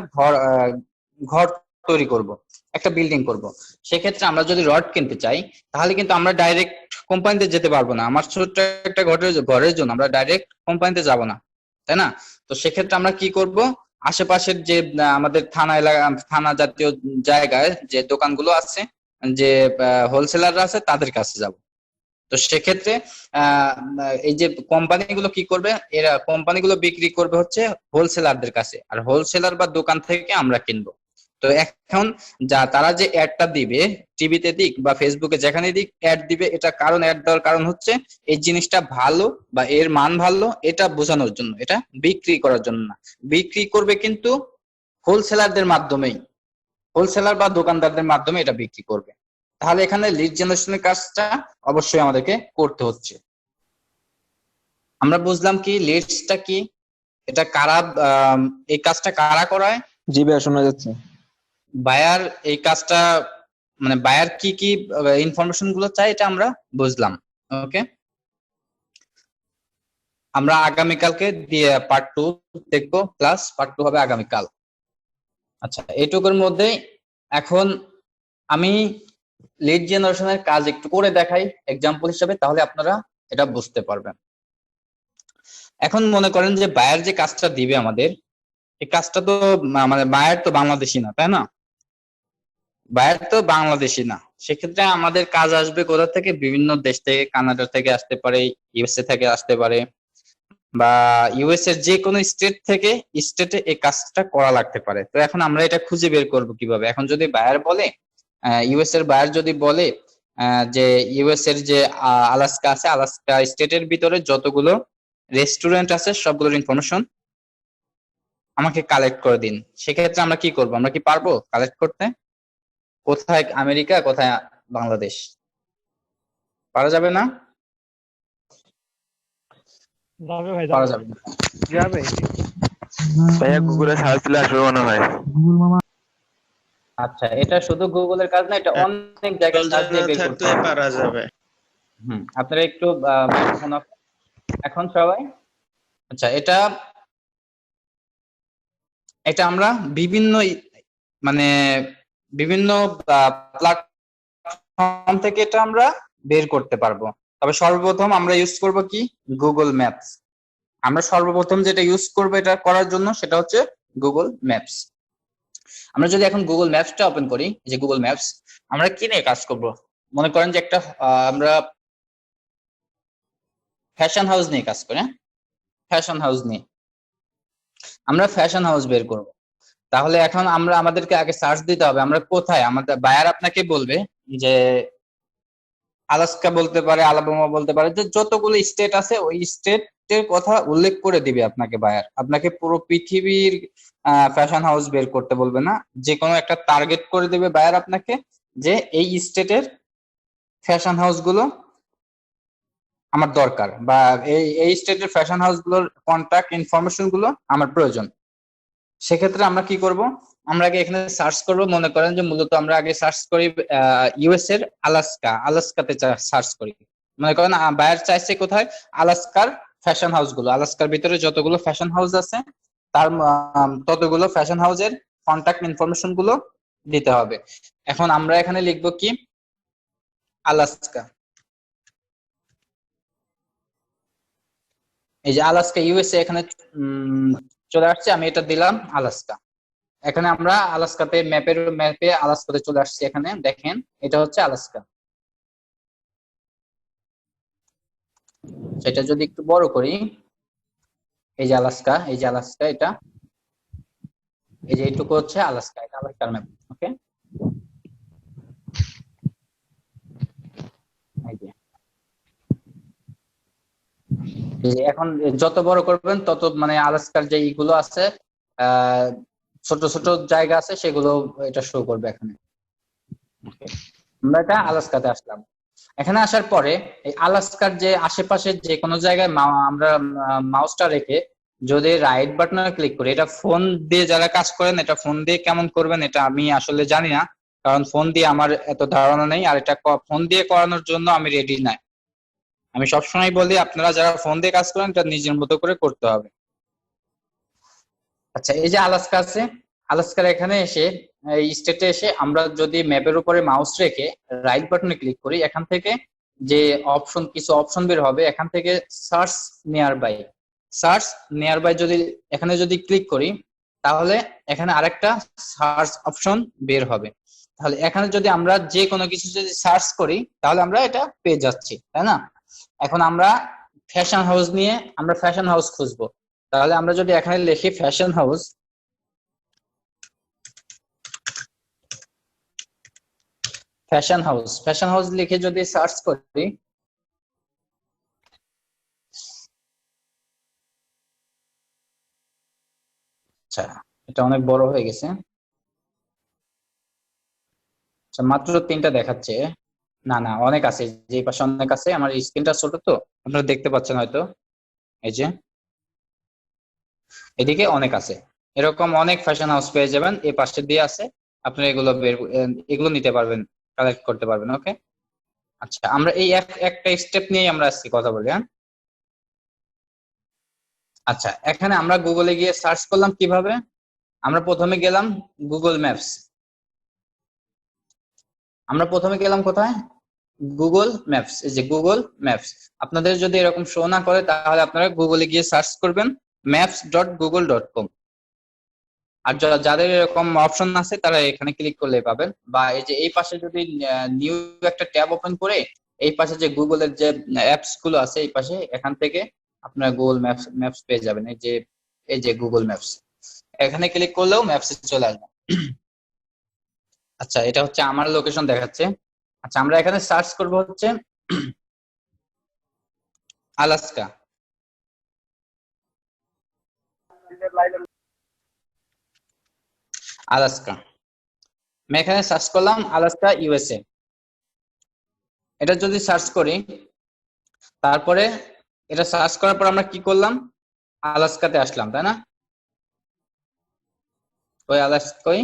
ঘর তৈরি করব, একটা বিল্ডিং করব, সেক্ষেত্রে আমরা যদি রড কিনতে চাই তাহলে কিন্তু আমরা ডাইরেক্ট কোম্পানিতে যেতে পারবো না। আমার ছোট্ট একটা ঘরের জন্য আমরা ডাইরেক্ট কোম্পানিতে যাব না, তাই না? তো সেক্ষেত্রে আমরা কি করব? আশেপাশের যে আমাদের থানা জাতীয় জায়গায় যে দোকানগুলো আছে, যে হোলসেলাররা আছে, তাদের কাছে যাব। তো সেক্ষেত্রে এই যে কোম্পানিগুলো কি করবে, এরা কোম্পানিগুলো বিক্রি করবে হচ্ছে হোলসেলারদের কাছে, আর হোলসেলার বা দোকান থেকে আমরা কিনবো। তো এখন তারা যে অ্যাডটা দিবে, টিভিতে দিক বা ফেসবুকে যেখানে দিক অ্যাড দিবে, এটা কারণ অ্যাড দেওয়ার কারণ হচ্ছে এই জিনিসটা ভালো বা এর মান ভালো এটা বোঝানোর জন্য, এটা বিক্রি করার জন্য না। বিক্রি করবে কিন্তু হোলসেলারদের মাধ্যমেই, হোলসেলার বা দোকানদারদের মাধ্যমে এটা বিক্রি করবে। তাহলে এখানে লিড জেনারেশনের কাজটা অবশ্যই আমাদেরকে করতে হচ্ছে। আমরা বুঝলাম কি লিডসটা কি, এটা কারা, এই কাজটা কারা করায়? জি ভাই, শোনা যাচ্ছে। বায়ার এই কাজটা, মানে বায়ার কি কি ইনফরমেশন গুলো চাই এটা আমরা বুঝলাম। ওকে, আমরা আগামীকালকে দিয়ে পার্ট 2 দেখবো, ক্লাস পার্ট 2 হবে আগামীকাল। আচ্ছা, এইটুকুর মধ্যে এখন আমি লিড জেনারেশনের কাজ একটু করে দেখাই এক্সাম্পল হিসেবে, তাহলে আপনারা এটা বুঝতে পারবেন। এখন মনে করেন যে বায়ার যে কাজটা দিবে আমাদের, এই কাজটা তো মানে বায়ার তো বাংলাদেশি না, তাই না? বায়ার তো বাংলাদেশি না, সেক্ষেত্রে আমাদের কাজ আসবে কোথা থেকে, বিভিন্ন দেশ থেকে, কানাডা থেকে আসতে পারে, ইউএসএ থেকে আসতে পারে, বা ইউএস এর যে কোনো স্টেট থেকে, স্টেটে এই কাজটা করা লাগতে পারে। তো এখন আমরা এটা খুঁজে বের করব কিভাবে? এখন যদি বায়ার বলে, ইউএস এর বায়ার যদি বলে যে ইউএস এর যে আলাস্কা আছে, আলাস্কা স্টেটের ভিতরে যতগুলো রেস্টুরেন্ট আছে সবগুলোর ইনফরমেশন আমাকে কালেক্ট করে দিন, সেক্ষেত্রে আমরা কি করব? আমরা কি পারবো কালেক্ট করতে? কোথায় আমেরিকা, কোথায় বাংলাদেশ? পারা যাবে না? পারা যাবে না। যাবে। ভাইয়া গুগলে সার্চ দিলে আসবে মনে হয়। আচ্ছা, এটা শুধু গুগলের কাজ না, এটা অনেক জায়গায় সার্চ দিয়ে বের করতে হবে। পারা যাবে। আপনারা একটু মাইক্রোফোন অফ এখন সবাই। আচ্ছা, এটা আমরা বিভিন্ন মানে বিভিন্ন প্ল্যাটফর্ম থেকে এটা আমরা বের করতে পারবো। তবে সর্বপ্রথম আমরা ইউজ করব কি? Google maps. আমরা সর্বপ্রথম যেটা ইউজ করব এটা করার জন্য সেটা হচ্ছে গুগল ম্যাপস। আমরা যদি এখন গুগল ম্যাপসটা ওপেন করি, যে গুগল ম্যাপস, আমরা কি নিয়ে কাজ করব? মনে করেন যে একটা আমরা ফ্যাশন হাউস নিয়ে কাজ করি। ফ্যাশন হাউস নিয়ে আমরা ফ্যাশন হাউস বের করব। তাহলে এখন আমাদেরকে আগে সার্চ দিতে হবে আমরা কোথায়। আমাদের বায়ার আপনাকে বলবে যে আলাস্কা বলতে পারে, আলাবামা বলতে পারে, যে যতগুলো স্টেট আছে ওই স্টেটের কথা উল্লেখ করে দিবে আপনাকে বায়ার। আপনাকে পুরো পৃথিবীর ফ্যাশন হাউস বের করতে বলবে না, যে কোনো একটা টার্গেট করে দিবে বায়ার আপনাকে, যে এই স্টেটের ফ্যাশন হাউস গুলো আমার দরকার, বা এই স্টেটের ফ্যাশন হাউস গুলোর কন্টাক্ট ইনফরমেশন গুলো আমার প্রয়োজন। সেক্ষেত্রে আমরা কি করব? আমরা আগে এখানে সার্চ করব। মনে করেন যে মূলত আমরা আগে সার্চ করি ইউএস এর আলাস্কাতে সার্চ করি। মনে করেন বায়ার চাইছে কোথায়? আলাস্কার ফ্যাশন হাউস গুলো, আলাস্কার ভিতরে যতগুলো ফ্যাশন হাউস আছে তার ততগুলো ফ্যাশন হাউসের কন্টাক্ট ইনফরমেশন গুলো দিতে হবে। এখন আমরা এখানে লিখবো কি? আলাস্কা। এই যে আলাস্কা ইউএসএ এখানে চলে আসছে, আমি এটা দিলাম আলাস্কা। এখানে আমরা আলাস্কাতে ম্যাপে আলাস্কাতে চলে আসছি। এখানে দেখেন এটা হচ্ছে আলাস্কা। সেটা যদি একটু বড় করি, এই যে আলাস্কা, এই যে আলাস্কা, এটা এই যে এইটুকু হচ্ছে আলাস্কা, এটা আলাস্কার ম্যাপ। ওকে, এখন যত বড় করবেন তত মানে আলাস্কার যে ইগুলো আছে, ছোট ছোট জায়গা আছে, সেগুলো এটা শো করবে এখানে। আমরা এটা আলাস্কাতে আসলাম। এখানে আসার পরে এই আলাস্কার যে আশেপাশে যে কোনো জায়গায় আমরা মাউসটা রেখে যদি রাইট বাটনে ক্লিক করি, এটা ফোন দিয়ে যারা কাজ করেন, এটা ফোন দিয়ে কেমন করবেন এটা আমি আসলে জানি না, কারণ ফোন দিয়ে আমার এত ধারণা নেই, আর এটা ফোন দিয়ে করানোর জন্য আমি রেডি নাই। আমি সবসময় বলি আপনারা যারা ফোন দিয়ে কাজ করেন এটা নিজের মতো করে করতে হবে। আচ্ছা, এই যে আলাস্কা আছে, আলাস্কার এখানে এসে এই স্টেটে এসে আমরা যদি ম্যাপের উপরে মাউস রেখে রাইট বাটনে ক্লিক করি, এখান থেকে যে কিছু অপশন বের হবে, এখান থেকে সার্চ নিয়ার বাই যদি এখানে যদি ক্লিক করি, তাহলে এখানে আরেকটা সার্চ অপশন বের হবে। তাহলে এখানে যদি আমরা যে কোনো কিছু যদি সার্চ করি তাহলে আমরা এটা পেয়ে যাচ্ছি, তাই না? এখন আমরা ফ্যাশন হাউস নিয়ে আমরা ফ্যাশন হাউস খুঁজবো। তাহলে আমরা যদি এখানে লিখি ফ্যাশন হাউস, ফ্যাশন হাউস লিখে যদি সার্চ করি, আচ্ছা এটা অনেক বড় হয়ে গেছে। আচ্ছা, মাত্র 3টা দেখাচ্ছে। না না, অনেক আছে, যে পাশে অনেক আছে। আমার স্ক্রিনটা ছোট তো আপনারা দেখতে পাচ্ছেন হয়তো। এই যে এদিকে অনেক আছে, এরকম অনেক ফ্যাশন হাউস পেয়ে যাবেন। এই পাশে দিয়ে আছে, আপনারা এগুলো নিতে পারবেন, কালেক্ট করতে পারবেন। ওকে, আচ্ছা আমরা এই একটা স্টেপ নিয়ে আমরা আজকে কথা বলি। হ্যাঁ, আচ্ছা এখানে আমরা গুগলে গিয়ে সার্চ করলাম কিভাবে? আমরা প্রথমে গেলাম গুগল ম্যাপস। আমরা প্রথমে গেলাম কোথায়? Google maps. এই যে গুগল ম্যাপস। আপনাদের যদি এরকম শো না করে তাহলে আপনারা গুগলে গিয়ে সার্চ করবেন maps.google.com। আর যাদের এরকম অপশন আছে তারা এখানে ক্লিক করলে পাবেন। বা এই যে এই পাশে যদি নিউ একটা ট্যাব ওপেন করে এই পাশে যে গুগলের যে অ্যাপস গুলো আছে এই পাশে, এখান থেকে আপনার গুগল ম্যাপস পেয়ে যাবেন। এই যে গুগল ম্যাপস, এখানে ক্লিক করলেও ম্যাপসে চলে আসবে। আচ্ছা, এটা হচ্ছে আমার লোকেশন দেখাচ্ছে। আচ্ছা, আমরা এখানে সার্চ করব হচ্ছে আলাস্কা। আলাস্কা আমি এখানে সার্চ করলাম আলাস্কা ইউএসএ। এটা যদি সার্চ করি, তারপরে এটা সার্চ করার পর আমরা কি করলাম, আলাস্কাতে আসলাম, তাই না? ওই আলাস্কাই,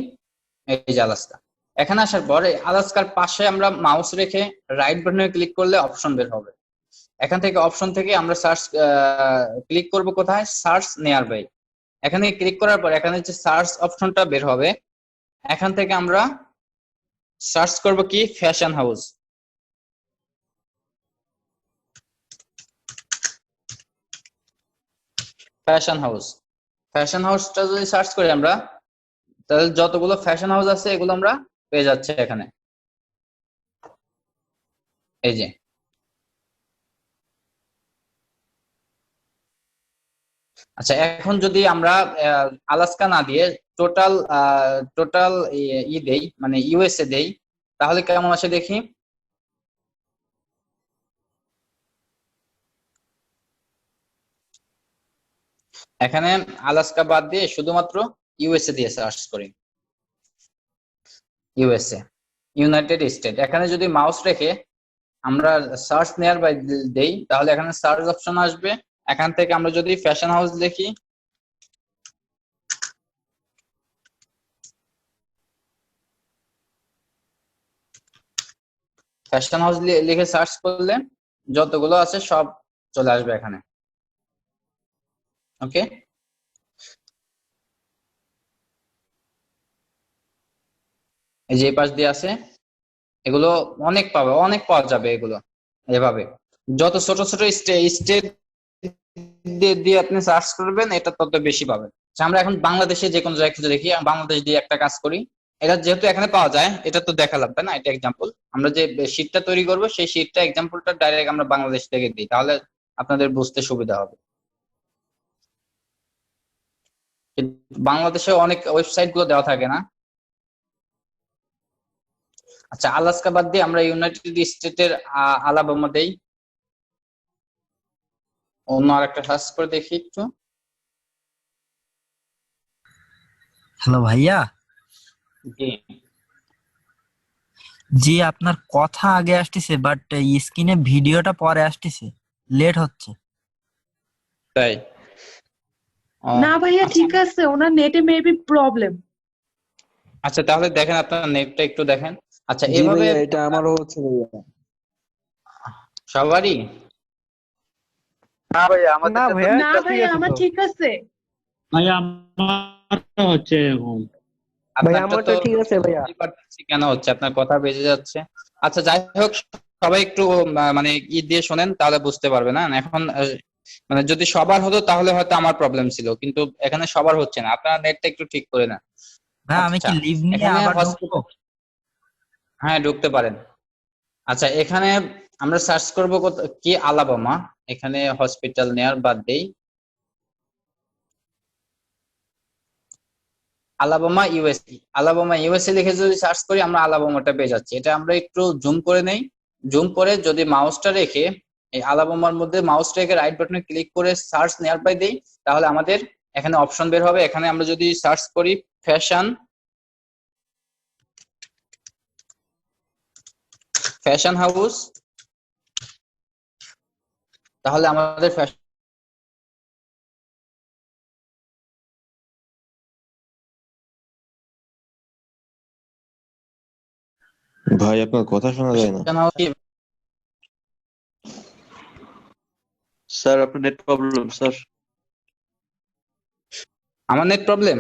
এই যে আলাস্কা। এখানে আসার পর এই আলাস্কার পাশে আমরা মাউস রেখে রাইট বাটনে ক্লিক করলে অপশন বের হবে। এখান থেকে অপশন থেকে আমরা সার্চ ক্লিক করব কোথায়, সার্চ নিয়ার বাই। এখানে ক্লিক করার পর এখানে যে সার্চ অপশনটা বের হবে, এখান থেকে আমরা সার্চ করব কি, fashion house. Fashion house, fashion হাউসটা যদি সার্চ করি আমরা, তাহলে যতগুলো ফ্যাশন হাউস আছে এগুলো আমরা পেয়ে যাচ্ছে এখানে। এই যে আচ্ছা, এখন যদি আমরা আলাস্কা না দিয়ে টোটাল টোটাল দেই, মানে ইউএসএ দেই, তাহলে কেমন আসে দেখি। এখানে আলাস্কা বাদ দিয়ে শুধুমাত্র ইউএসএ দিয়ে সার্চ করি, ইউএসএ, ইউনাইটেড স্টেট। এখানে যদি মাউস রেখে আমরা সার্চ নিয়ার বাই দেই, তাহলে এখানে সার্চ অপশন আসবে। এখান থেকে আমরা যদি ফ্যাশন হাউস লিখি, ফ্যাশন হাউস লিখে সার্চ করলে যতগুলো আছে সব চলে আসবে এখানে। ওকে, এই যে পাশ দিয়ে আছে, এগুলো অনেক পাওয়া যাবে এগুলো। এভাবে যত ছোট ছোট স্টেট দিয়ে আপনি সার্চ করবেন, এটা তত বেশি পাবেন। আমরা এখন বাংলাদেশে যে কোনো জায়গায় খুঁজে দেখি, বাংলাদেশ দিয়ে একটা কাজ করি। এটা যেহেতু এখানে পাওয়া যায়, এটা তো দেখালাম, তাই না? এটা এক্সাম্পল। আমরা যে শীটটা তৈরি করব, সেই শীটটা এক্সাম্পলটা ডাইরেক্ট আমরা বাংলাদেশ থেকে দিই, তাহলে আপনাদের বুঝতে সুবিধা হবে। বাংলাদেশে অনেক ওয়েবসাইট গুলো দেওয়া থাকে না। আচ্ছা, আলাস্কা বাদ দিয়ে আমরা ইউনাইটেড স্টেটের আলাবামা দেই। অন্য আরেকটা সার্চ করে দেখি একটু। হ্যালো ভাইয়া। জি, জি আপনার কথা আগে আসতেছে, বাট স্ক্রিনে ভিডিওটা পরে আসতেছে, লেট হচ্ছে। তাই? না ভাইয়া, ঠিক আছে, ওনার নেটে মেবি প্রবলেম। আচ্ছা, তাহলে দেখেন, আপনার নেটটা একটু দেখেন। আচ্ছা, জি এভাবে ভাইয়া, এটা আমারও হচ্ছে ভাইয়া। সবারই। না ভাইয়া, আমাদের না ভাইয়া, না ভাইয়া, আমার ঠিক আছে। ভাই আমার হচ্ছে এরকম। ভাইয়া আপনারটা আমারটা তো ঠিক আছে ভাইয়া। বুঝতেই পারতেছি কেন হচ্ছে, আপনার কথা বেজে যাচ্ছে। আচ্ছা, যাই হোক, সবাই একটু মানে দিয়ে শোনেন, তাহলে বুঝতে পারবে না। এখন মানে যদি সবার হতো তাহলে হয়তো আমার প্রবলেম ছিল, কিন্তু এখানে সবার হচ্ছে না। আপনার নেটটা একটু ঠিক করে না। হ্যাঁ, আমি আচ্ছা, কি লিভ নিয়ে এখানে আবার ঢুকবো? হসপিটাল, হ্যাঁ ঢুকতে পারেন। আচ্ছা, এখানে আমরা সার্চ করব কি, আলাবামা। এখানে হসপিটাল নেয়ার বাদ দেই, আলাবামা ইউএসএ লিখে যদি সার্চ করি, আমরা আলাবামাটা পেয়ে যাচ্ছি। এটা আমরা একটু জুম করে নেই। জুম করে যদি মাউসটা রেখে এই আলাবামার মধ্যে মাউস রেখে রাইট বাটনে ক্লিক করে সার্চ নিয়ার বাই দেই, তাহলে আমাদের এখানে অপশন বের হবে। এখানে আমরা যদি সার্চ করি ফ্যাশন হাউস, তাহলে আমাদের ভাই আপনার কথা শোনা যায় না। ফ্যাশন হাউস কি, স্যার আপনার নেট প্রবলেম স্যার। আমার নেট প্রবলেম?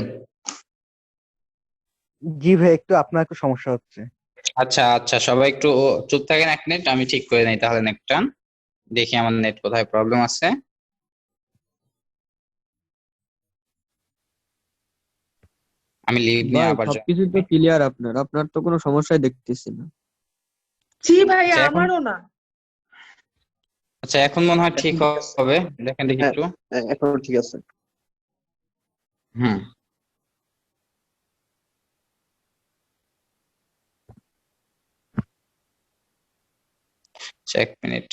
জি ভাই, আপনার একটু সমস্যা হচ্ছে। আচ্ছা আচ্ছা, সবাই একটু চুপ থাকেন 1 মিনিট, আমি ঠিক করে নেই তাহলে নেটটা। দেখি আমার নেট কোথায় প্রবলেম আছে। আমি লিভ নিয়ে ভাই আবার সবকিছু তো ক্লিয়ার, আপনার তো কোনো সমস্যাই দেখতেছি না। জি ভাইয়া আচ্ছা, এখন আমারও না। আচ্ছা এখন মনে হয় ঠিক এখন ঠিক আছে। হবে, দেখেন দেখি হ্যাঁ, একটু। এখন ঠিক আছে। হুম। আচ্ছা, 1 মিনিট।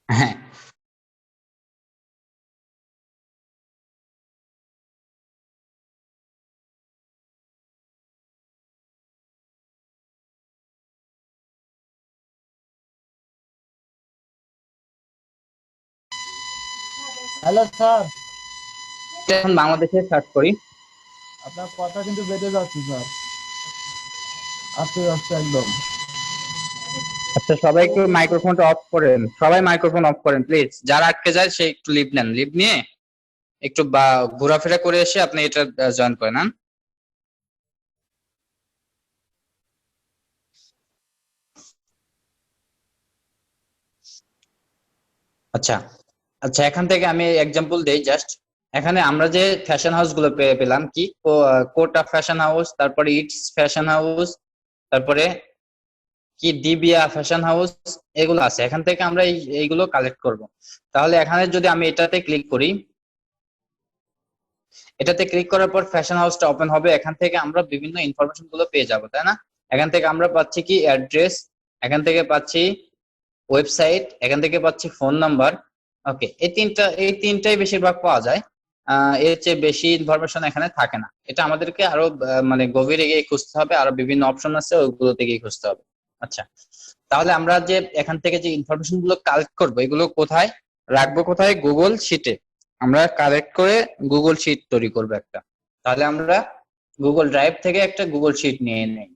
হ্যাঁ, হ্যালো স্যার, এখন বাংলাদেশে সার্চ করি। আপনার কথা কিন্তু বেঁচে যাচ্ছে স্যার, আস্তে আস্তে একদম। আচ্ছা, সবাই একটু মাইক্রোফোনটা অফ করেন, সবাই মাইক্রোফোন অফ করেন প্লিজ। যারা আটকে যায় সে একটু লিভ নেন, লিভ নিয়ে একটু বা ঘোরাফেরা করে এসে আপনি এটা জয়েন করে নেন। আচ্ছা আচ্ছা, এখান থেকে আমি এক্সাম্পল দেই জাস্ট। এখানে আমরা যে ফ্যাশন হাউস গুলো পেলাম কি, কোটা ফ্যাশন হাউস, তারপরে ইটস ফ্যাশন হাউস, তারপরে কি ডিবিয়া ফ্যাশন হাউস, এগুলো আছে। এখান থেকে আমরা এইগুলো কালেক্ট করব। তাহলে এখানে যদি আমি এটাতে ক্লিক করি, এটাতে ক্লিক করার পর ফ্যাশন হাউসটা ওপেন হবে। এখান থেকে আমরা বিভিন্ন ইনফরমেশন গুলো পেয়ে যাব, তাই না? এখান থেকে আমরা পাচ্ছি কি অ্যাড্রেস, এখান থেকে পাচ্ছি ওয়েবসাইট, এখান থেকে পাচ্ছি ফোন নাম্বার। ওকে, এই তিনটাই বেশিরভাগ পাওয়া যায়। এর চেয়ে বেশি ইনফরমেশন এখানে থাকে না। এটা আমাদেরকে আরো মানে গভীরে গিয়ে খুঁজতে হবে, আরো বিভিন্ন অপশন আছে, ওইগুলো থেকে খুঁজতে হবে। আচ্ছা, তাহলে আমরা যে এখান থেকে যে ইনফরমেশন গুলো কালেক্ট করবো, এগুলো কোথায় রাখবো? কোথায়? গুগল শিটে। আমরা কালেক্ট করে গুগল শিট তৈরি করবো একটা। তাহলে আমরা গুগল ড্রাইভ থেকে একটা গুগল শিট নিয়ে নেই।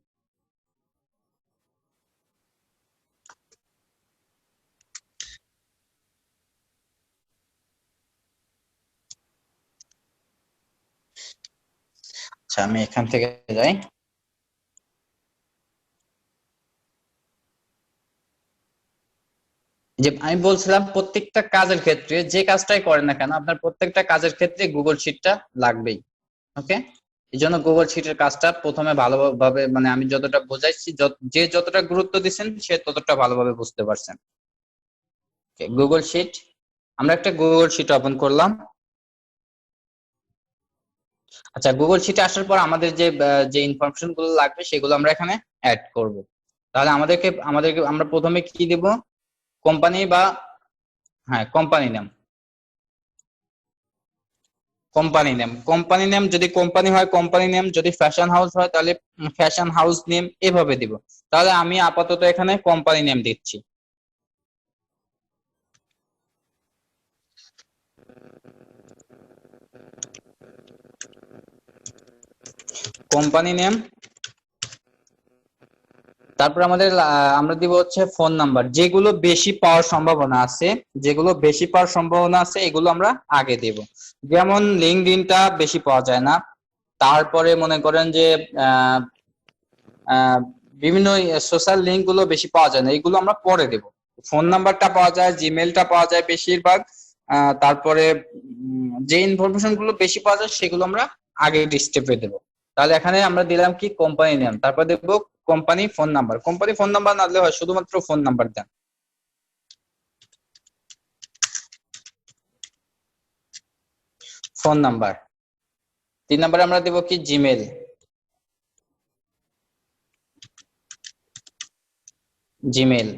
আচ্ছা, আমি এখান থেকে যাই। যে আমি বলছিলাম প্রত্যেকটা কাজের ক্ষেত্রে যে কাজটাই করেন না কেন, আপনার প্রত্যেকটা কাজের ক্ষেত্রে গুগল শিটটা লাগবেই। ওকে, এই জন্য গুগল শিটের কাজটা প্রথমে ভালোভাবে, মানে আমি যতটা বোঝাইছি, যে যতটা গুরুত্ব দিচ্ছেন সে ততটা ভালোভাবে বুঝতে পারছেন। গুগল শিট, আমরা একটা গুগল শিট ওপেন করলাম। আচ্ছা, গুগল শিটে আসার পর আমাদের যে ইনফরমেশন গুলো লাগবে সেগুলো আমরা এখানে অ্যাড করব। তাহলে আমাদেরকে আমরা প্রথমে কি দেব? কোম্পানি বা হ্যাঁ কোম্পানি নাম। কোম্পানি নেম যদি কোম্পানি হয় কোম্পানি নেম, যদি ফ্যাশন হাউস হয় তাহলে ফ্যাশন হাউস নেম, এভাবে দিব। তাহলে আমি আপাতত এখানে কোম্পানি নেম দিচ্ছি। কোম্পানি নেম, তারপর আমরা দিব হচ্ছে ফোন নাম্বার। যেগুলো বেশি পাওয়ার সম্ভাবনা আছে, এগুলো আমরা আগে দেব। যেমন লিঙ্কডইনটা বেশি পাওয়া যায় না, তারপরে মনে করেন যে বিভিন্ন সোশ্যাল লিঙ্ক গুলো বেশি পাওয়া যায় না, এগুলো আমরা পরে দেব। ফোন নাম্বারটা পাওয়া যায়, জিমেলটা পাওয়া যায় বেশিরভাগ। তারপরে যে ইনফরমেশন গুলো বেশি পাওয়া যায় সেগুলো আমরা আগের স্টেপে দেব। তাহলে এখানে আমরা দিলাম কি কোম্পানি নেম, তারপর দেব company phone number. Company phone number না দিলে হয়, শুধুমাত্র ফোন নাম্বার দেন। Phone number. 3 নম্বরে আমরা দেব কি জিমেল। জিমেল।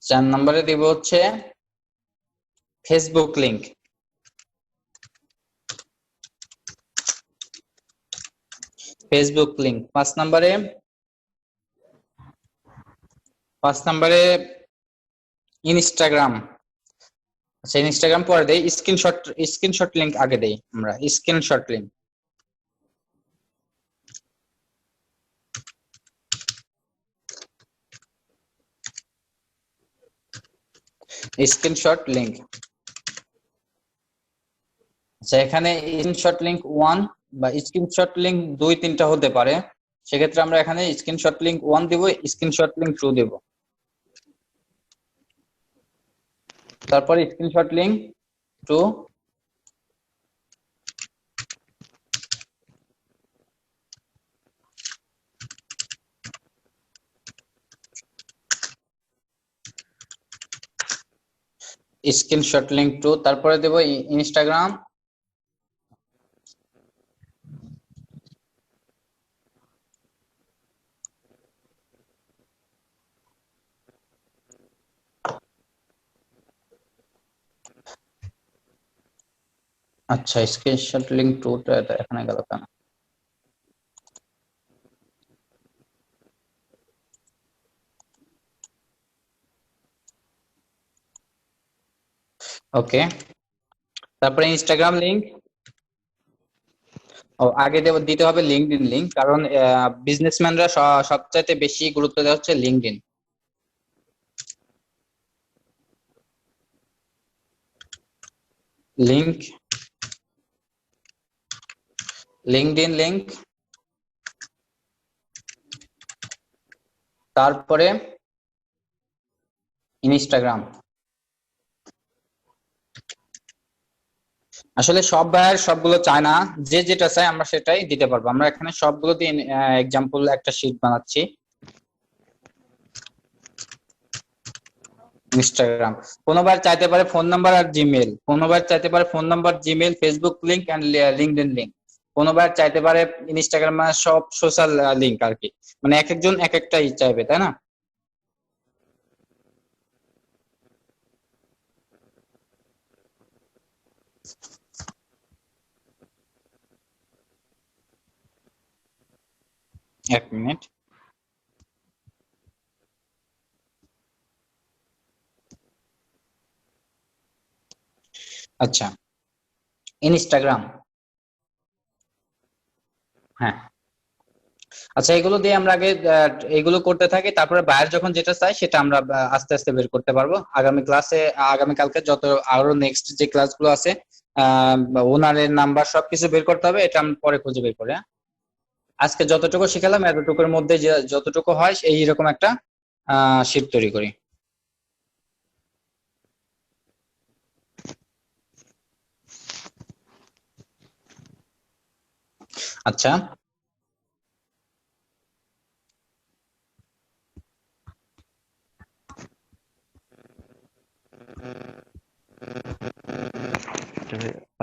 4 নম্বরে দেব হচ্ছে ফেসবুক লিংক। ফেসবুক লিংক 5 নম্বরে ইনস্টাগ্রাম। আচ্ছা, ইনস্টাগ্রাম পরে দেই। স্ক্রিনশট লিংক আগে দেই আমরা, স্ক্রিনশট লিংক। Screenshot link. আচ্ছা, এখানে স্ক্রিনশট লিংক 1 বা স্ক্রিনশট লিংক 2-3টা হতে পারে। সেক্ষেত্রে আমরা এখানে স্ক্রিনশট লিংক 1 দিব, স্ক্রিনশট লিংক 2 দেব, তারপরে স্ক্রিনশট লিংক 2, স্ক্রিনশট লিংক 2, তারপরে দেব ইনস্টাগ্রাম, আচ্ছা স্ক্রিনশট লিংক 2টা এখানে গেল কেন? ওকে, তারপরে ইনস্টাগ্রাম লিংক। ও আগে দিতে হবে লিঙ্কডইন লিংক, কারণ বিজনেসম্যানরা সবচাইতে বেশি গুরুত্ব দেওয়া হচ্ছে লিঙ্কডইন। লিংক, লিঙ্কডইন লিংক, তারপরে ইনস্টাগ্রাম। আসলে সব ভাইয়ার সবগুলো চায় না, যে যেটা চায় আমরা সেটাই দিতে পারবো। আমরা এখানে সবগুলো দিয়ে এক্সাম্পল একটা শীট বানাচ্ছি। ইনস্টাগ্রাম, কোনোবার চাইতে পারে ফোন নাম্বার আর জিমেল, কোনোবার চাইতে পারে phone number, Gmail, Facebook link and LinkedIn link, কোনোবার চাইতে পারে ইনস্টাগ্রাম মানে সব সোশ্যাল লিংক আর কি। মানে এক একজন এক একটাই চাইবে, তাই না? এক মিনিট। আচ্ছা, ইনস্টাগ্রাম, হ্যাঁ। আচ্ছা, এগুলো দিয়ে আমরা আগে এগুলো করতে থাকি, তারপরে বায়ার যখন যেটা চাই সেটা আমরা আস্তে আস্তে বের করতে পারবো। আগামী ক্লাসে, আগামী কালকে যত আরো নেক্সট যে ক্লাসগুলো আছে, ওনারের নাম্বার সবকিছু বের করতে হবে, এটা আমি পরে খুঁজে বের করে। আজকে যতটুকু শিখালাম এতটুকুর মধ্যে যতটুকু হয় এইরকম একটা শীট তৈরি করি। আচ্ছা,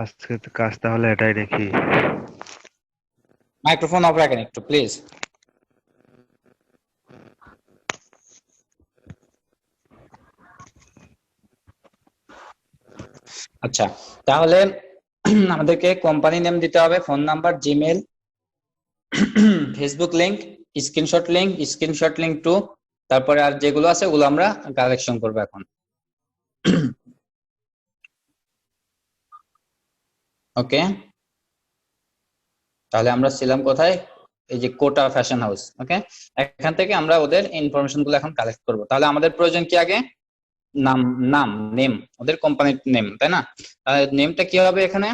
আজকে তো কাজ তাহলে এটাই রেখি। মাইক্রোফোন অফ রাখেন একটু প্লিজ। আচ্ছা, তাহলে আমাদেরকে কোম্পানি নেম দিতে হবে, phone number, Gmail, Facebook link, screenshot link, screenshot link 2, তারপরে আর যেগুলো আছে ওগুলো আমরা কালেকশন করব এখন। ওকে, তাহলে আমরা ছিলাম কোথায়? এই যে কোটা ফ্যাশন হাউস। ওকে, এখান থেকে আমরা ওদের ইনফরমেশন গুলো এখন কালেক্ট করব। তাহলে আমাদের প্রয়োজন কি আগে? নাম, নাম, নেম, ওদের কোম্পানির নেম, তাই না? তাহলে নেমটা কি হবে এখানে?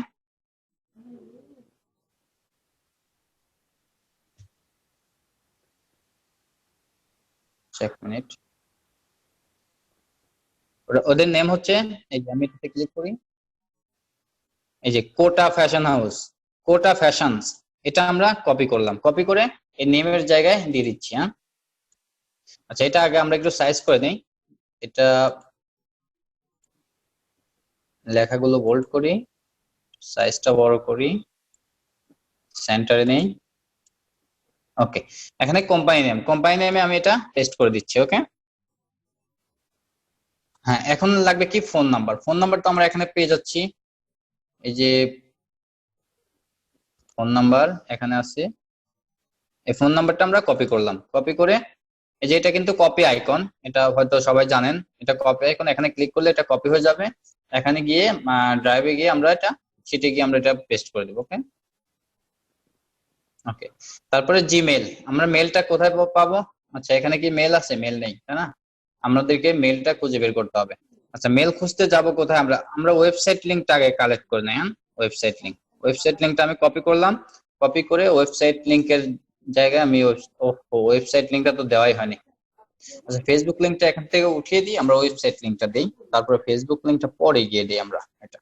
এক মিনিট, ওদের নেম হচ্ছে, এই যে আমি এটাতে ক্লিক করি, এই যে কোটা ফ্যাশন হাউস, কোটা ফ্যাশনস, এটা আমরা কপি করলাম, কপি করে এই নেমের জায়গায় দিয়ে দিচ্ছি। হ্যাঁ, আচ্ছা, এটা আগে আমরা একটু সাইজ করে দিই, এটা লেখাগুলো বোল্ড করি, সাইজটা বড় করি, সেন্টারে নেই। ওকে, এখানে কোম্পানি নেম, কোম্পানি নেমে আমি এটা পেস্ট করে দিচ্ছি। ওকে, হ্যাঁ, এখন লাগবে কি? Phone number. ফোন নাম্বার তো আমরা এখানে পেয়ে যাচ্ছি, এই যে ফোন নাম্বার এখানে আছে। এই ফোন নাম্বারটা আমরা কপি করলাম, কপি করে এই যে এটা কিন্তু কপি আইকন, এটা হয়তো সবাই জানেন, এটা কপি আইকন, এখানে ক্লিক করলে এটা কপি হয়ে যাবে। এখানে গিয়ে ড্রাইভে গিয়ে আমরা এটা শিটে গিয়ে আমরা এটা পেস্ট করে দেব। ওকে, ওকে, তারপরে জিমেল, আমরা মেলটা কোথায় পাবো? আচ্ছা, এখানে কি মেল আছে? মেল নেই, তাই না? আমাদেরকে মেলটা খুঁজে বের করতে হবে। আচ্ছা, মেল খুঁজতে যাব কোথায়? আমরা ওয়েবসাইট লিংকটা আগে কালেক্ট করে নেই। ওয়েবসাইট লিংকটা আমি কপি করলাম, কপি করে ওয়েবসাইট লিংকের জায়গায় আমি ওয়েবসাইট লিংকটা তো দেওয়াই হয়নি। আচ্ছা, ফেসবুক লিংকটা এখান থেকে উঠিয়ে দিই, আমরা ওয়েবসাইট লিংকটা দেই, তারপরে ফেসবুক লিংকটা পরে গিয়ে দিই আমরা এটা।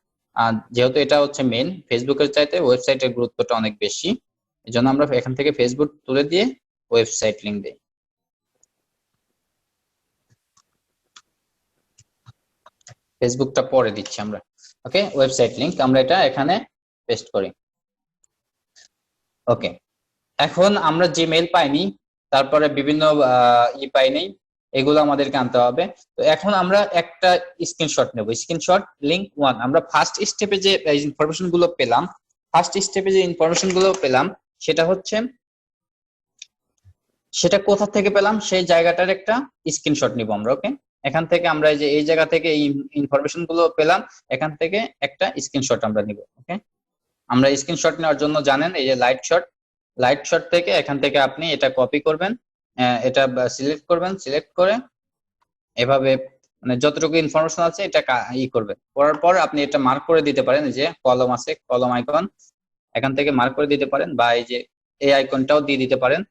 যেহেতু এটা হচ্ছে মেন, ফেসবুকের চাইতে ওয়েবসাইটের গুরুত্বটা অনেক বেশি, এই জন্য আমরা এখান থেকে ফেসবুক তুলে দিয়ে ওয়েবসাইট লিংক দিই। ফেসবুকটা পরে দিচ্ছি আমরা। ওকে, ওয়েবসাইট লিংক আমরা এটা এখানে পেস্ট করি। ওকে, এখন আমরা যে মেল পাইনি, তারপরে বিভিন্ন পাইনি, এগুলো আমাদেরকে আনতে হবে। তো এখন আমরা একটা স্ক্রিনশট নেব, স্ক্রিনশট লিংক 1। আমরা ফার্স্ট স্টেপে যে ইনফরমেশন গুলো পেলাম, সেটা কোথা থেকে পেলাম সেই জায়গাটার একটা স্ক্রিনশট নিব আমরা। ওকে, এখান থেকে আমরা এই জায়গা থেকে এই ইনফরমেশন গুলো পেলাম, এখান থেকে একটা স্ক্রিনশট আমরা নিব। ওকে, আমরা স্ক্রিনশট নেওয়ার জন্য জানেন এই যে লাইট শট থেকে এখান থেকে আপনি এটা কপি করবেন, এটা সিলেক্ট করবেন, সিলেক্ট করে এভাবে মানে যতটুকু ইনফরমেশন আছে এটা করবেন, করার পর আপনি এটা মার্ক করে দিতে পারেন, যে কলম আছে, কলম আইকন এখান থেকে মার্ক করে দিতে পারেন, বা এই যে এই আইকনটাও দিয়ে দিতে পারেন।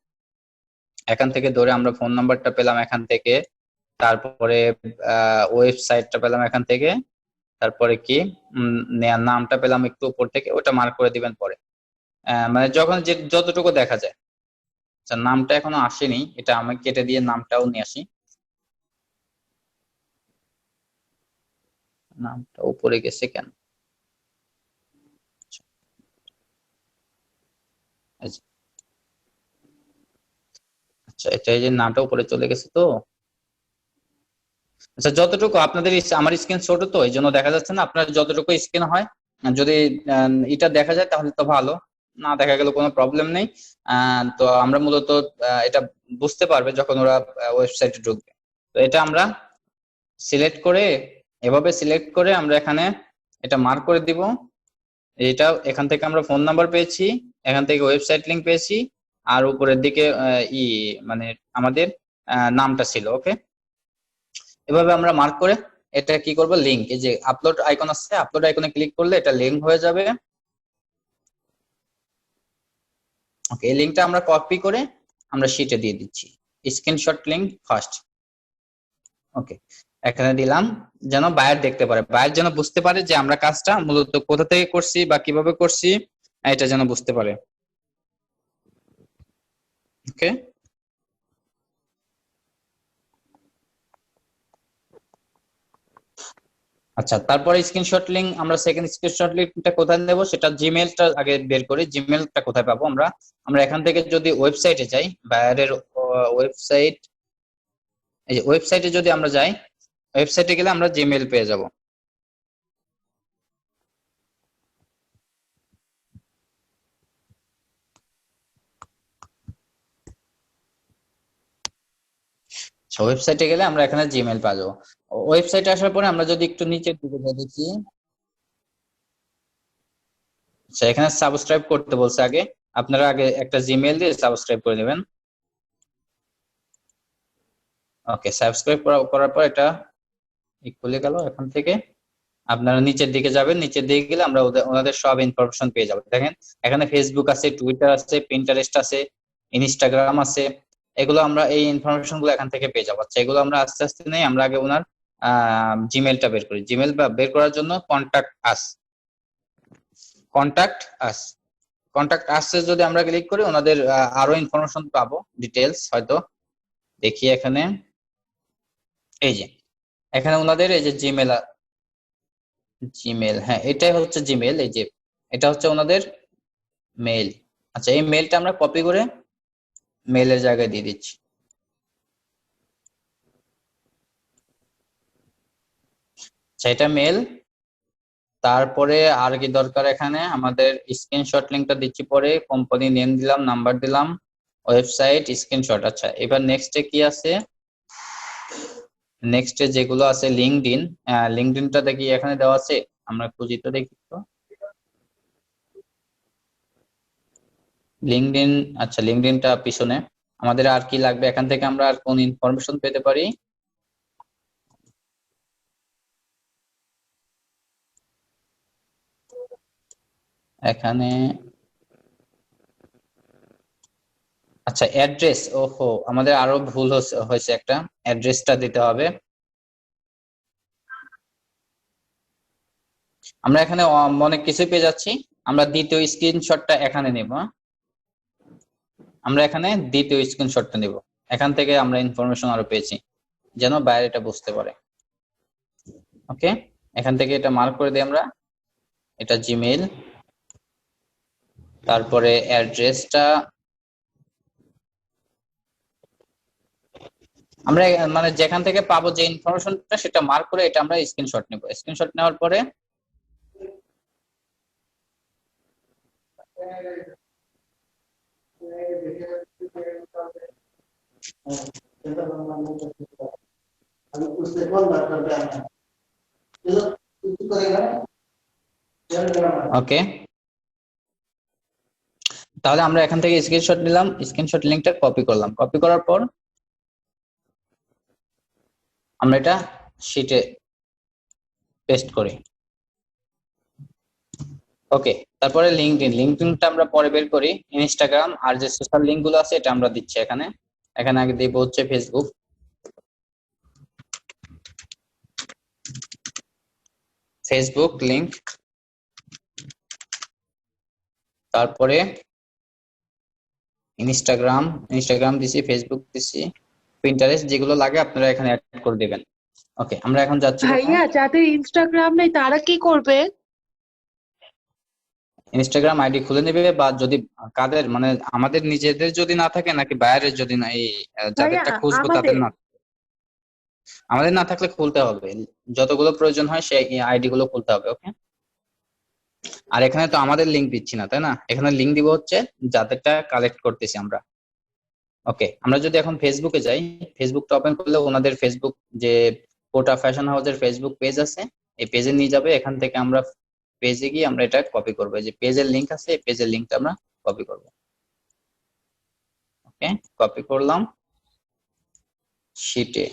এখান থেকে ধরে আমরা ফোন নাম্বারটা পেলাম এখান থেকে, তারপরে ওয়েবসাইটটা পেলাম এখান থেকে, তারপরে কি নামটা পেলাম একটু উপর থেকে, ওটা মার্ক করে দিবেন পরে, মানে যখন যতটুকু দেখা যায়। আচ্ছা, নামটা এখনো আসেনি, এটা আমি কেটে দিয়ে নামটাও নিয়ে আসি। নামটা উপরে গেছে কেন? আচ্ছা, এটা এই যে নামটা উপরে চলে গেছে তো। আচ্ছা, যতটুকু আপনাদের আমার স্ক্রিন ছোট তো এই জন্য দেখা যাচ্ছে না, আপনার যতটুকু স্ক্রিন হয় যদি এটা দেখা যায় তাহলে তো ভালো, না দেখা গেলে কোনো প্রবলেম নেই। তো আমরা মূলত এটা বুঝতে পারবে যখন ওরা ওয়েবসাইটে ঢুকবে। তো এটা আমরা সিলেক্ট করে, এভাবে সিলেক্ট করে আমরা এখানে এটা মার্ক করে দিব। এটা এখান থেকে আমরা ফোন নাম্বার পেয়েছি, এখান থেকে ওয়েবসাইট লিংক পেয়েছি, আর উপরের দিকে মানে আমাদের নামটা ছিল। ওকে, এভাবে আমরা মার্ক করে এটা কি করব, লিংক, এই যে আপলোড আইকন আছে, আপলোড আইকনে ক্লিক করলে এটা লিংক হয়ে যাবে। ওকে, এই লিংকটা আমরা কপি করে আমরা শীটে দিয়ে দিচ্ছি, স্ক্রিনশট লিংক ফার্স্ট। ওকে, এখানে দিলাম যেন বায়ার দেখতে পারে, বায়ার যেন বুঝতে পারে যে আমরা কাজটা মূলত কোথা থেকে করছি বা কিভাবে করছি, এটা যেন বুঝতে পারে। ওকে, আচ্ছা, তারপরে স্ক্রিনশট লিংক আমরা সেকেন্ড স্ক্রিনশট লিংকটা কোথায় নেব, সেটা জিমেইলটা আগে বের করি। জিমেইলটা কোথায় পাবো আমরা এখান থেকে যদি ওয়েবসাইটে যাই, বায়ারের ওয়েবসাইট, এই যে ওয়েবসাইটে যদি আমরা যাই, ওয়েবসাইটে গেলে আমরা জিমেইল পেয়ে যাব। ওয়েবসাইটে গেলে আমরা এখানে জিমেইল পাওয়া যাবো। ওয়েবসাইটে আসার পরে আমরা যদি একটু নিচের দিকে যাই দেখি, আচ্ছা, এখানে সাবস্ক্রাইব করতে বলছে আগে, আপনারা আগে একটা জিমেইল দিয়ে সাবস্ক্রাইব করে নেবেন। ওকে, সাবস্ক্রাইব করার পর এটা খুলে গেল। এখান থেকে আপনারা নিচের দিকে যাবেন, নিচের দিকে গেলে আমরা ওনাদের সব ইনফরমেশন পেয়ে যাবো। দেখেন এখানে ফেসবুক আছে, টুইটার আছে, পিন্টারেস্ট আছে, ইনস্টাগ্রাম আছে, এগুলো আমরা এই ইনফরমেশন গুলো এখান থেকে পেয়ে যাবো। আচ্ছা, এগুলো আমরা আস্তে আস্তে নেই, আমরা আগে ওনার জিমেইলটা বের করি। জিমেইল বের করার জন্য কন্টাক্ট আস যদি আমরা ক্লিক করি, ওনাদের আরো ইনফরমেশন পাবো, ডিটেলস হয়তো দেখি এখানে। এই যে এখানে ওনাদের এই যে জিমেইল, হ্যাঁ এটাই হচ্ছে জিমেইল, এই যে এটা হচ্ছে ওনাদের মেইল। আচ্ছা, এই মেইলটা আমরা কপি করে মেইলের জায়গায় দিয়ে দিচ্ছি। আচ্ছা, এটা মেইল। তারপরে আর কি দরকার, এখানে আমাদের স্ক্রিনশট লিংকটা দিচ্ছি, পরে কোম্পানি নেম দিলাম, নাম্বার দিলাম, ওয়েবসাইট, স্ক্রিনশট। আচ্ছা, এবার নেক্সটে কি আছে, নেক্সটে যেগুলো আছে লিঙ্কডইনটা দেখি এখানে দেওয়া আছে, আমরা খুঁজি তো দেখি তো লিঙ্কডইন। আচ্ছা, লিঙ্কডইনটা পিছনে। আমাদের আর কি লাগবে, এখান থেকে আমরা আর কোন ইনফরমেশন পেতে পারি, এখানে আচ্ছা অ্যাড্রেস, ওহো আমাদের আরো ভুল হয়েছে একটা, অ্যাড্রেসটা দিতে হবে। আমরা এখানে অনেক কিছু পেয়ে যাচ্ছি, আমরা দ্বিতীয় স্ক্রিনশটটা এখানে নেব। আমরা এখানে দ্বিতীয় স্ক্রিনশটটা নেব, এখান থেকে আমরা ইনফরমেশন আরো পেয়েছি যেন বাইরে এটা বুঝতে পারে। ওকে, এখান থেকে এটা মার্ক করে দিই আমরা, এটা জিমেইল, তারপরে অ্যাড্রেসটা আমরা মানে যেখান থেকে পাবো যে ইনফরমেশনটা সেটা মার্ক করে এটা আমরা স্ক্রিনশট নেব। স্ক্রিনশট নেওয়ার পরে ওকে, তাহলে আমরা এখান থেকে স্ক্রিনশট নিলাম, স্ক্রিনশট লিংকটা কপি করলাম, কপি করার পর আমরা এটা শিটে পেস্ট করি। ওকে, তারপরে লিঙ্কডইনটা আমরা পরে বের করি। ইনস্টাগ্রাম আর যে সোশ্যাল লিংক গুলো আছে এটা আমরা দিচ্ছি এখানে। এখানে আগে দিব হচ্ছে ফেসবুক, ফেসবুক লিংক, তারপরে ইনস্টাগ্রাম দিছি, ফেসবুক দিছি, পিন্টারেস্ট যেগুলো লাগে আপনারা এখানে অ্যাড করে দিবেন। ওকে, আমরা এখন যাচ্ছি ভাইয়া যাদের ইনস্টাগ্রাম নেই তারা কি করবে? ইনস্টাগ্রাম আইডি খুলে নেবে, বা যদি কাদের মানে আমাদের নিজেদের যদি না থাকে নাকি বাইরের যদি না, এই ভাইয়া যাদেরটা খুঁজবো তাদের আমাদের না, আমাদের না থাকলে খুলতে হবে, যতগুলো প্রয়োজন হয় সেই আইডি গুলো খুলতে হবে। ওকে, আর এখানে তো আমাদের লিংক দিচ্ছি না তাই না, এখানে লিংক দিব হচ্ছে যাদেরটা কালেক্ট করতেছি আমরা। ওকে, আমরা যদি এখন ফেসবুকে যাই, ফেসবুকটা ওপেন করলে ওনাদের ফেসবুক যে কোটা ফ্যাশন হাউসের ফেসবুক পেজ আছে, এই পেজে নিয়ে যাবে। এখান থেকে আমরা পেজে গিয়ে আমরা এটা কপি করবো, এই যে পেজের লিংক আছে এই পেজের লিংকটা আমরা কপি করব। ওকে, কপি করলাম, শিটে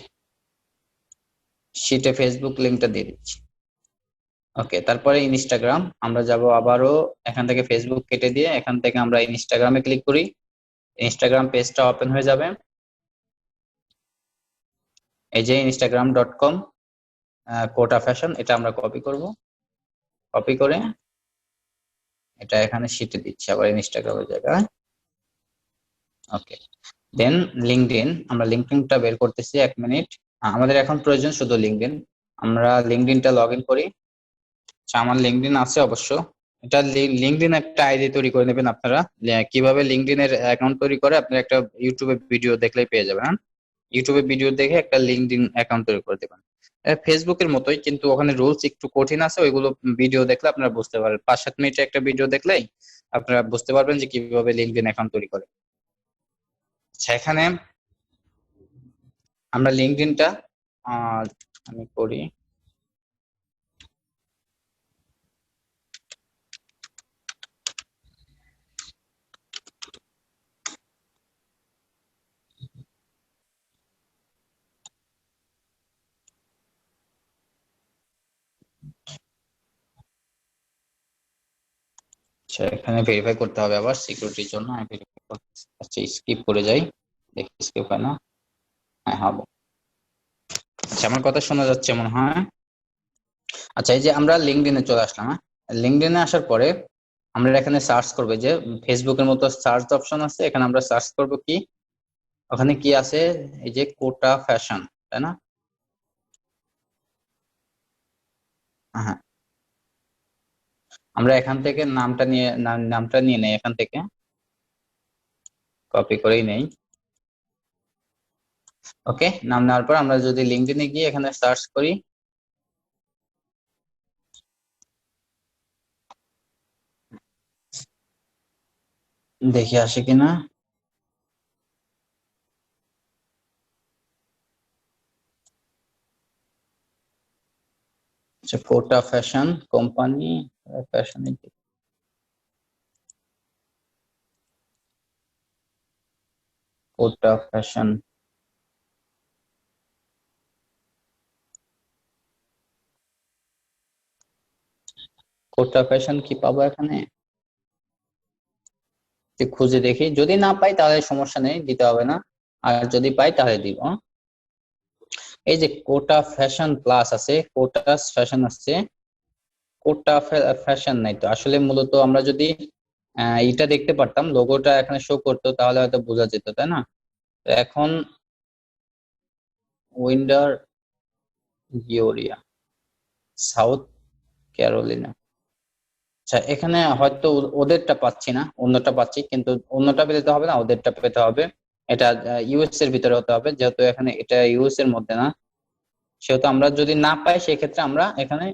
শিটে ফেসবুক লিংকটা দিয়ে দিচ্ছি। ওকে, তারপরে ইনস্টাগ্রাম আমরা যাব, আবারও এখান থেকে ফেসবুক কেটে দিয়ে এখান থেকে আমরা ইনস্টাগ্রামে ক্লিক করি, ইনস্টাগ্রাম পেজটা ওপেন হয়ে যাবে। এই যে instagram.com কোটা ফ্যাশন, এটা আমরা কপি করব, কপি করে এটা এখানে শিটে দিচ্ছি আবার ইনস্টাগ্রামের জায়গায়। ওকে, দেন লিঙ্কডইন, আমরা লিঙ্কডইনটা বের করতেছি, 1 মিনিট। আমাদের এখন প্রয়োজন শুধু লিঙ্কডইন, আমরা লিঙ্কডইনটা লগ ইন করি। আচ্ছা, আমার লিঙ্কডইন আছে অবশ্য, এটা লিঙ্কডইন একটা আইডি তৈরি করে নেবেন আপনারা। কিভাবে লিঙ্কডইনের অ্যাকাউন্ট তৈরি করে আপনারা একটা ইউটিউবে ভিডিও দেখলেই পেয়ে যাবেন। হ্যাঁ, ইউটিউবে ভিডিও দেখে একটা লিঙ্কডইন অ্যাকাউন্ট তৈরি করে দেবেন। ফেসবুকের মতোই, কিন্তু ওখানে রুলস একটু কঠিন আছে, ওইগুলো ভিডিও দেখলে আপনারা বুঝতে পারবেন। 5-7 মিনিটের একটা ভিডিও দেখলেই আপনারা বুঝতে পারবেন যে কিভাবে লিঙ্কডইন অ্যাকাউন্ট তৈরি করে। সেখানে আমরা লিঙ্কডইনটা আমি করি, আচ্ছা এখানে ভেরিফাই করতে হবে আবার সিকিউরিটির জন্য, আমি ভেরিফাই করতেছি। আচ্ছা স্কিপ করে যাই, দেখি স্কিপ হয় না। হ্যাঁ হবে। আচ্ছা আমার কথা শোনা যাচ্ছে মনে হয়। আচ্ছা, এই যে আমরা লিঙ্কডইনে চলে আসলাম। হ্যাঁ, লিঙ্কডইনে আসার পরে আমরা এখানে সার্চ করবো, যে ফেসবুকের মতো সার্চ অপশন আছে, এখানে আমরা সার্চ করব কি, ওখানে কি আছে, এই যে কোটা ফ্যাশন, তাই না? হ্যাঁ, আমরা এখান থেকে নামটা নিয়ে নেই, এখান থেকে কপি করেই নেই। ওকে, নাম নেওয়ার পর আমরা যদি লিঙ্কডইনে গিয়ে এখানে সার্চ করি, দেখি আসে কিনা। আচ্ছা, কোটা ফ্যাশন কোম্পানি, ফ্যাশন, কোটা ফ্যাশন, কোটা ফ্যাশন কি পাবো এখানে? একটু খুঁজে দেখি, যদি না পাই তাহলে সমস্যা নেই, দিতে হবে না, আর যদি পাই তাহলে দিব। এই যে কোটা ফ্যাশন প্লাস আছে, কোটাস ফ্যাশন আছে, কোটা ফ্যাশন নাই তো। আসলে মূলত আমরা যদি এটা দেখতে পারতাম, লোগোটা এখানে শো করতো, তাহলে হয়তো বোঝা যেত, তাই না? তো এখন উইন্ডার গিওরিয়া, সাউথ ক্যারোলিনা। আচ্ছা, এখানে হয়তো ওদেরটা পাচ্ছি না, অন্যটা পাচ্ছি, কিন্তু অন্যটা পেতে হবে না, ওদেরটা পেতে হবে। এটা ইউএস এর ভিতরে হতে হবে, যেহেতু এখানে এটা ইউএস এর মধ্যে না, সেহেতু আমরা যদি না পাই সেক্ষেত্রে আমরা এখানে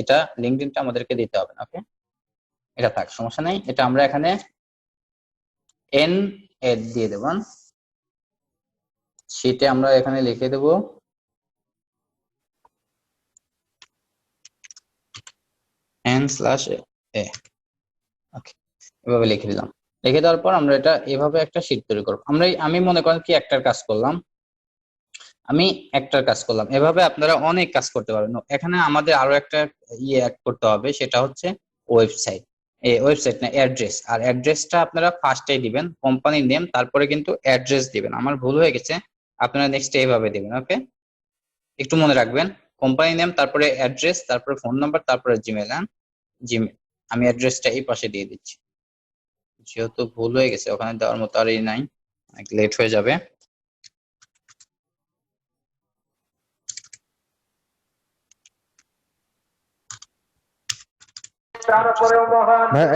এটা লিঙ্কডইনটা আমাদেরকে দিতে হবে। ওকে, এটা থাক, সমস্যা নেই। এটা আমরা এখানে এন এড দিয়ে দেব, সেটা আমরা এখানে লিখে দেব n/a। ওকে, এভাবে লিখে দিলাম। লিখে দেওয়ার পর আমরা এটা এভাবে একটা শীট তৈরি করবো। আমি মনে করেন কি একটার কাজ করলাম, এভাবে আপনারা অনেক কাজ করতে পারবেন। এখানে আমাদের আরো একটা অ্যাড করতে হবে, সেটা হচ্ছে ওয়েবসাইট। ওয়েবসাইট না, অ্যাড্রেস। আর অ্যাড্রেসটা আপনারা ফার্স্টেই দিবেন, কোম্পানি নেম, তারপরে কিন্তু অ্যাড্রেস দিবেন। আমার ভুল হয়ে গেছে, আপনারা নেক্সটে এইভাবে দিবেন। ওকে, একটু মনে রাখবেন, কোম্পানি নেম, তারপরে অ্যাড্রেস, তারপরে ফোন নাম্বার, তারপরে জিমেল। জিমেল, আমি অ্যাড্রেসটা এই পাশে দিয়ে দিচ্ছি, যেহেতু ভুল হয়ে গেছে, ওখানে দেওয়ার মতো আর নাই, অনেক লেট হয়ে যাবে।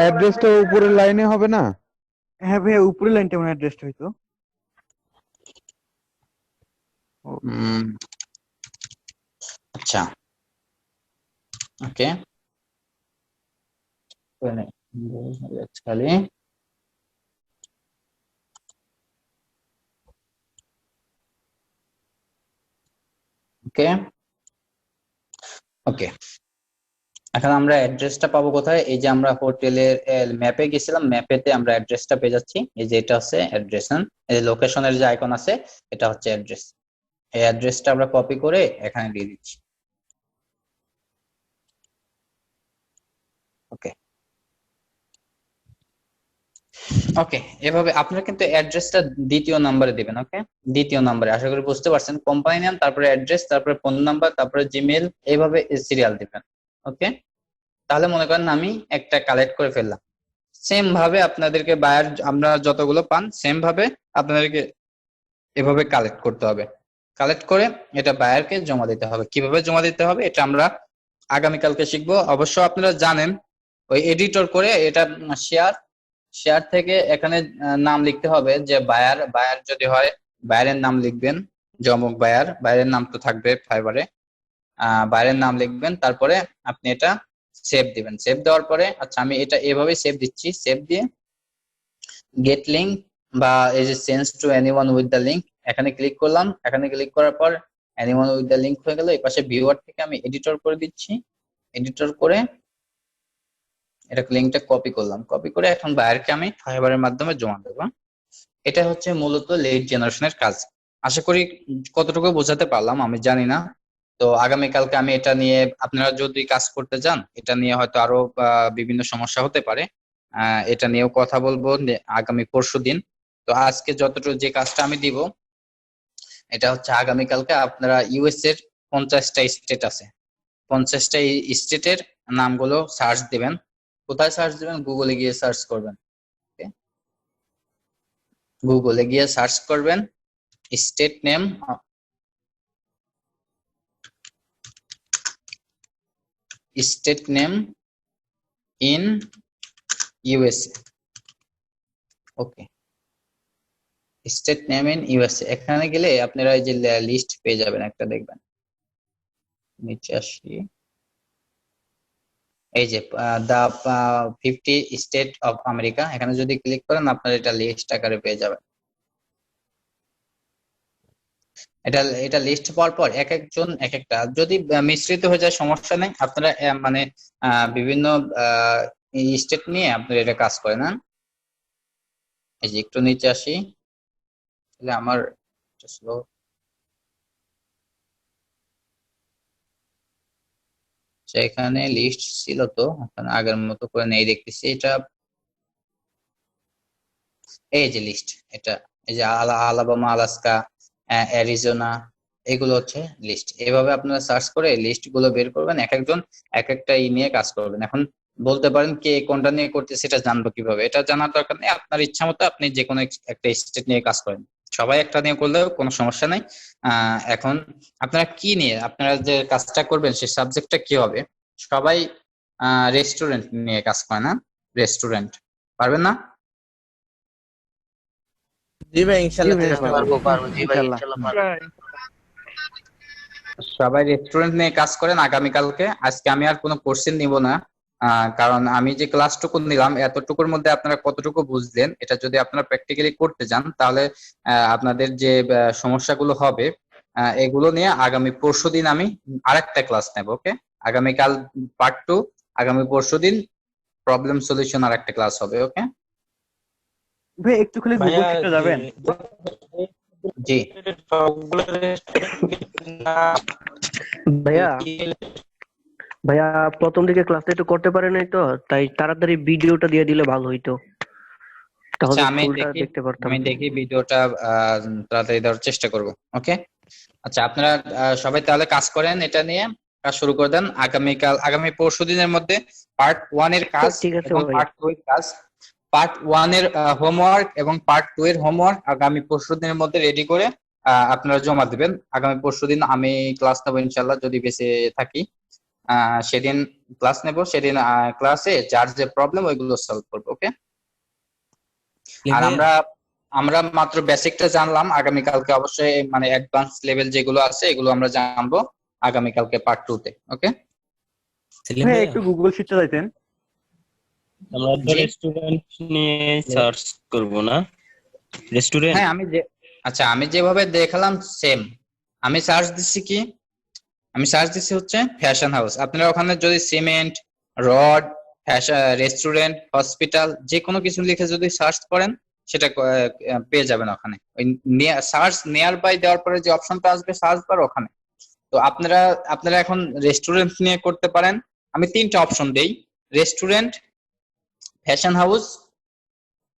অ্যাড্রেসটা উপরের লাইনে হবে না? হ্যাঁ ভাইয়া, উপরের লাইনটা আমার অ্যাড্রেসটা হইতো। আচ্ছা, ওকে, খালি ওকে। ওকে, এখন আমরা অ্যাড্রেসটা পাবো কোথায়? এই যে আমরা হোটেলের ম্যাপে গেছিলাম, ম্যাপেতে আমরা অ্যাড্রেসটা পেয়ে যাচ্ছি। এই যে এটা হচ্ছে অ্যাড্রেস, এই যে লোকেশনের যে আইকন আছে, এটা হচ্ছে অ্যাড্রেস। এই অ্যাড্রেসটা আমরা কপি করে এখানে দিয়ে দিচ্ছি। ওকে, ওকে, এভাবে আপনারা কিন্তু অ্যাড্রেসটা দ্বিতীয় নাম্বারে দিবেন। ওকে, দ্বিতীয় নাম্বারে, আশা করি বুঝতে পারছেন। কোম্পানি নাম, তারপরে অ্যাড্রেস, তারপরে ফোন নাম্বার, তারপরে জিমেল, এইভাবে সিরিয়াল দিবেন। ওকে, তাহলে মনে করেন আমি একটা কালেক্ট করে ফেললাম। সেম ভাবে আপনাদেরকে বায়ার, আমরা যতগুলো পান সেম ভাবে আপনাদেরকে এভাবে কালেক্ট করতে হবে। কালেক্ট করে এটা বায়ারকে জমা দিতে হবে। কিভাবে জমা দিতে হবে এটা আমরা আগামীকালকে শিখবো। অবশ্য আপনারা জানেন, ওই এডিটর করে এটা শেয়ার থেকে এখানে নাম লিখতে হবে, যে বায়ার যদি হয় বায়ারের নাম লিখবেন, জমক বায়ারের নাম তো থাকবে ফাইবারে, বায়ারের নাম লিখবেন, তারপরে আপনি এটা সেভ দিবেন। সেভ দেওয়ার পরে, আচ্ছা আমি এটা এভাবে সেভ দিচ্ছি, সেভ দিয়ে গেট লিঙ্ক বা এই যে sense to anyone with the link, এখানে ক্লিক করলাম। এখানে ক্লিক করার পর এনিওয়ান উইথ দ্য লিঙ্ক হয়ে গেল। এই পাশে ভিউয়ার থেকে আমি এডিটর করে দিচ্ছি, এডিটর করে এটা লিঙ্কটা কপি করলাম, কপি করে এখন বায়ারকে আমি ফাইবারের মাধ্যমে জমা দেবো। এটা হচ্ছে মূলত লিড জেনারেশনের কাজ। আশা করি কতটুকু বোঝাতে পারলাম আমি জানি না। তো আগামীকালকে আমি এটা নিয়ে, আপনারা যদি কাজ করতে চান, এটা নিয়ে হয়তো আরো বিভিন্ন সমস্যা হতে পারে, এটা নিয়েও কথা বলবো আগামী পরশুদিন। তো আজকে যতটুকু যে কাজটা আমি দিব, এটা হচ্ছে আগামীকালকে আপনারা ইউএস এর 50টা স্টেট আছে, 50টা স্টেটের নামগুলো সার্চ দিবেন। কোথায় সার্চ দিবেন? গুগলে গিয়ে সার্চ করবেন। গুগলে গিয়ে সার্চ করবেন state name, state name in USA. Okay, state name in USA, এখানে গেলে আপনারা এই যে লিস্ট পেয়ে যাবেন একটা, দেখবেন নিচে আসি, এই যে দা 50 স্টেট অফ আমেরিকা, এখানে যদি ক্লিক করেন আপনারা এটা লিস্ট আকারে পেয়ে যাবেন। এটা লিস্ট পাওয়ার পর এক একজন এক একটা, যদি মিশ্রিত হয়ে যায় সমস্যা নেই, আপনারা মানে বিভিন্ন স্টেট নিয়ে আপনারা এটা কাজ করেন। না, এই যে একটু নিচে আসি, তাহলে আমার স্লো, এখানে লিস্ট ছিল তো, এখানে আগের মতো করে নেই দেখতেছি। এটা এই যে লিস্ট, এটা এই যে আলাবামা, আলাস্কা, অ্যারিজোনা, এগুলো হচ্ছে লিস্ট। এভাবে আপনারা সার্চ করে লিস্ট গুলো বের করবেন, এক একজন এক একটা নিয়ে কাজ করবেন। এখন বলতে পারেন কে কোনটা নিয়ে করতে, সেটা জানবো কিভাবে? এটা জানার দরকার নেই, আপনার ইচ্ছা মতো আপনি যে কোনো একটা স্টেট নিয়ে কাজ করেন, সবাই একটা নিয়ে করলেও কোনো সমস্যা নাই। এখন আপনারা কি নিয়ে আপনারা যে কাজটা করবেন সেই সাবজেক্টটা কি হবে? সবাই রেস্টুরেন্ট নিয়ে কাজ করে না? রেস্টুরেন্ট পারবেন না? জি ভাই ইনশাআল্লাহ জি ভাই, চেষ্টা পারবো, করব। জি ভাই, ইনশাল্লাহ। সবাই রেস্টুরেন্ট নিয়ে কাজ করেন আগামীকালকে। আজকে আমি আর কোনো কোশ্চেন নিব না, কারণ আমি যে ক্লাসটুকু নিলাম এতটুকুর মধ্যে আপনারা কতটুকু বুঝলেন, এটা যদি আপনারা প্র্যাকটিক্যালি করতে যান তাহলে আপনাদের যে সমস্যাগুলো হবে এগুলো নিয়ে আগামী পরশুদিন আমি আরেকটা ক্লাস নেব। ওকে, আগামীকাল পার্ট 2, আগামী পরশুদিন প্রবলেম সলিউশন আর একটা ক্লাস হবে। ওকে ভাই একটু খালি গুগল শিটে যাবেন। জি, ভাইয়া ভাইয়া প্রথম দিকে ক্লাসটা একটু করতে পারে নাই তো, তাই তাড়াতাড়ি ভিডিওটা দিয়ে দিলে ভালো হইতো, তাহলে আচ্ছা আমি ফুলটা দেখি, দেখতে পারতাম। ভিডিওটা তাড়াতাড়ি দেওয়ার চেষ্টা করব। ওকে, আচ্ছা আপনারা সবাই তাহলে কাজ করেন, এটা নিয়ে কাজ শুরু করে দেন। আগামী পরশুদিনের মধ্যে পার্ট 1 এর কাজ ঠিক আছে এবং ভাই। পার্ট 2 এর কাজ, পার্ট 1 এর হোমওয়ার্ক এবং পার্ট 2 এর হোমওয়ার্ক আগামী পরশুদিনের মধ্যে রেডি করে আপনারা জমা দিবেন। আগামী পরশুদিন আমি ক্লাস নেব ইনশাআল্লাহ, যদি বেঁচে থাকি সেদিন ক্লাস নেব। সেদিন ক্লাসে যার যে প্রবলেম ওইগুলো সলভ করবো। ওকে, আর আমরা মাত্র বেসিকটা জানলাম, আগামীকালকে অবশ্যই মানে অ্যাডভান্স লেভেল যেগুলো আছে এগুলো আমরা জানবো আগামীকালকে পার্ট 2 তে। ওকে, ভাই একটু গুগল শিটে যাইতেন। আমরা তো রেস্টুরেন্ট নিয়ে সার্চ করব না? রেস্টুরেন্ট, হ্যাঁ আমি যেভাবে দেখালাম সেম। আমি সার্চ দিচ্ছি হচ্ছে ফ্যাশন হাউস। আপনারা ওখানে যদি সিমেন্ট, রড, রেস্টুরেন্ট, হসপিটাল যে কোনো কিছু লিখে যদি সার্চ করেন সেটা পেয়ে যাবেন ওখানে। ওই সার্চ নিয়ার বাই দেওয়ার পরে যে অপশনটা আসবে সার্চ বার, ওখানে। তো আপনারা এখন রেস্টুরেন্ট নিয়ে করতে পারেন। আমি 3টা অপশন দেই, রেস্টুরেন্ট, ফ্যাশন হাউস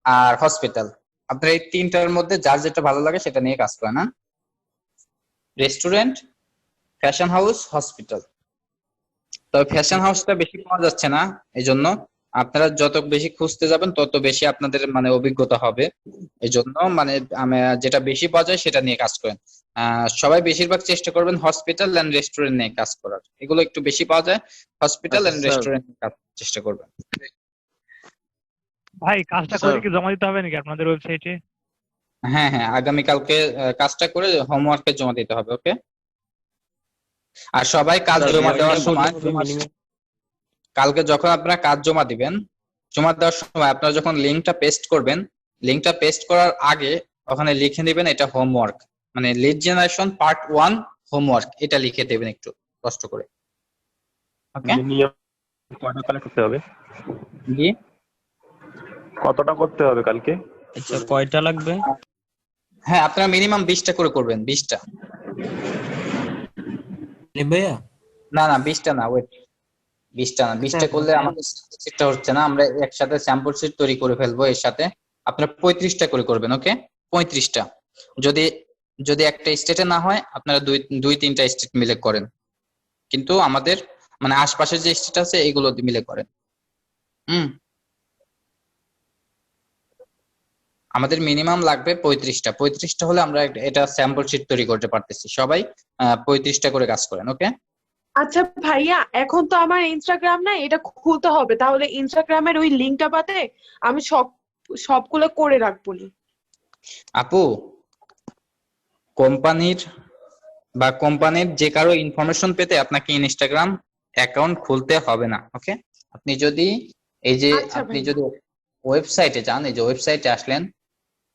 আর হসপিটাল। আপনারা এই 3টার মধ্যে যার যেটা ভালো লাগে সেটা নিয়ে কাজ করেন। না, রেস্টুরেন্ট, ফ্যাশন হাউস, হসপিটাল। তবে ফ্যাশন হাউসটা বেশি পাওয়া যাচ্ছে না, এই জন্য আপনারা যত বেশি খুঁজতে যাবেন তত বেশি আপনাদের মানে অভিজ্ঞতা হবে। এই জন্য মানে যেটা বেশি পাওয়া যায় সেটা নিয়ে কাজ করেন। সবাই বেশিরভাগ চেষ্টা করবেন হসপিটাল এন্ড রেস্টুরেন্ট নিয়ে কাজ করার, এগুলো একটু বেশি পাওয়া যায়। হসপিটাল এন্ড রেস্টুরেন্ট নিয়ে কাজ চেষ্টা করবেন। ভাই কাজটা করে কি জমা দিতে হবে নাকি আপনাদের ওয়েবসাইটে? হ্যাঁ, আগামীকালকে কাজটা করে হোমওয়ার্কে জমা দিতে হবে। ওকে, আর সবাই কাজ জমা দেওয়ার সময় কালকে যখন আপনারা কাজ জমা দিবেন, জমা দেওয়ার সময় আপনারা যখন লিঙ্কটা পেস্ট করবেন, লিঙ্কটা পেস্ট করার আগে ওখানে লিখে দিবেন এটা হোমওয়ার্ক, মানে লিড জেনারেশন পার্ট 1 হোমওয়ার্ক, এটা লিখে দেবেন একটু কষ্ট করে। ওকে, কয়টা কালেক্ট করতে হবে? জি, কতটা করতে হবে কালকে? আচ্ছা কয়টা লাগবে? হ্যাঁ আপনারা মিনিমাম 20টা করে করবেন। 20টা ভাইয়া না 20টা না, ওয়েট, 20টা না, 20টা করলে আমাদের সেটটা হচ্ছে না। আমরা একসাথে স্যাম্পল শিট তৈরি করে ফেলবো এর সাথে। আপনারা 35টা করে করবেন। ওকে, 35টা। যদি একটা স্টেটে না হয় আপনারা দুই 3টা স্টেট মিলে করেন, কিন্তু আমাদের মানে আশপাশের যে স্টেট আছে এগুলো মিলে করেন। আমাদের মিনিমাম লাগবে 35টা হলে আমরা এটা স্যাম্পল শিট তৈরি করতে পারতেছি। সবাই 35টা করে কাজ করেন। ওকে, আচ্ছা ভাইয়া, এখন তো আমার ইনস্টাগ্রাম নাই, এটা খুলতে হবে, তাহলে ইনস্টাগ্রামের ওই লিংকটা পাতে আমি সবগুলো করে রাখবো। আপু, কোম্পানির যে কারো ইনফরমেশন পেতে আপনাকে ইনস্টাগ্রাম অ্যাকাউন্ট খুলতে হবে না। ওকে, আপনি যদি ওয়েবসাইটে যান, এই যে ওয়েবসাইটে আসলেন,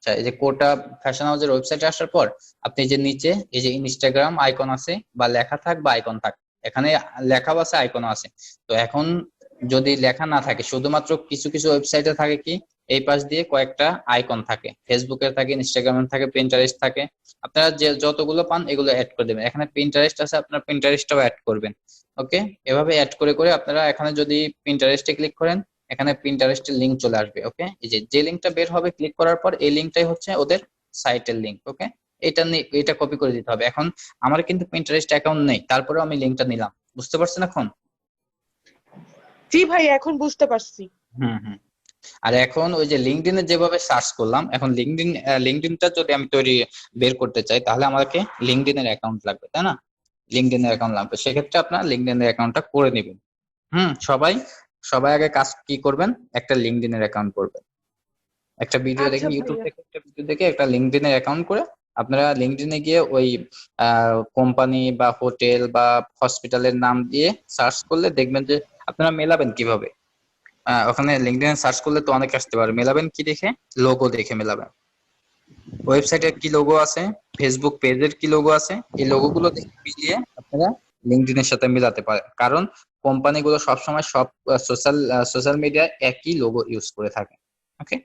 এই যে কোটা ফ্যাশন হাউসের ওয়েবসাইটে আসার পর আপনি যে নিচে এই যে ইনস্টাগ্রাম আইকন আছে বা লেখা থাক বা আইকন থাক, এখানে লেখাও আছে আইকনও আছে। তো এখন যদি লেখা না থাকে, শুধুমাত্র কিছু কিছু ওয়েবসাইটে থাকে কি এই পাশ দিয়ে কয়েকটা আইকন থাকে, ফেসবুকের থাকে, ইনস্টাগ্রামের থাকে, প্রিন্টারেস্ট থাকে। আপনারা যে যতগুলো পান এগুলো অ্যাড করে দেবেন। এখানে প্রিন্টারেস্ট আছে, আপনার প্রিন্টারেস্টটাও অ্যাড করবেন। ওকে, এভাবে অ্যাড করে করে আপনারা এখানে যদি প্রিন্টারেস্টে ক্লিক করেন, এখানে পিন্টারেস্টের লিংক চলে আসবে। ওকে, এই যে লিংকটা বের হবে ক্লিক করার পর এই লিংকটাই হচ্ছে ওদের সাইটের লিংক। ওকে, এটা কপি করে দিতে হবে। এখন আমার কিন্তু পিন্টারেস্ট অ্যাকাউন্ট নেই, তারপরেও আমি লিংকটা নিলাম। বুঝতে পারছেন এখন? জি ভাই, এখন বুঝতে পারছি। হুম হুম। আর এখন ওই যে লিঙ্কডইনে যেভাবে সার্চ করলাম, এখন লিঙ্কডইনটা যদি আমি বের করতে চাই তাহলে আমাকে লিঙ্কডইনের অ্যাকাউন্ট লাগবে, তাই না? লিঙ্কডইনের অ্যাকাউন্ট লাগবে, সেক্ষেত্রে আপনার লিঙ্কডইনের অ্যাকাউন্টটা করে নেবেন। সবাই আগে কাজ কি করবেন, একটা লিঙ্কডইনের অ্যাকাউন্ট করবেন। একটা ভিডিও দেখে, আচ্ছা ইউটিউব ভাইয়া। থেকে একটা ভিডিও দেখে একটা লিঙ্কডইনের অ্যাকাউন্ট করে আপনারা লিঙ্কডইনে গিয়ে ওই কোম্পানি বা হোটেল বা হসপিটালের নাম দিয়ে সার্চ করলে দেখবেন যে আপনারা মেলাবেন কিভাবে। ওখানে লিঙ্কডইনে সার্চ করলে তো অনেক আসতে পারে। মেলাবেন কি দেখে? লোগো দেখে মেলাবেন। ওয়েবসাইটের কি লোগো আছে, ফেসবুক পেজের কি লোগো আছে, এই লোগোগুলো দেখে মিলিয়ে আপনারা লিঙ্কডইনের সাথে মিলাতে পারেন। কারণ কোম্পানিগুলো সবসময় সব সোশ্যাল মিডিয়ায় একই লোগো ইউজ করে থাকে। ওকে।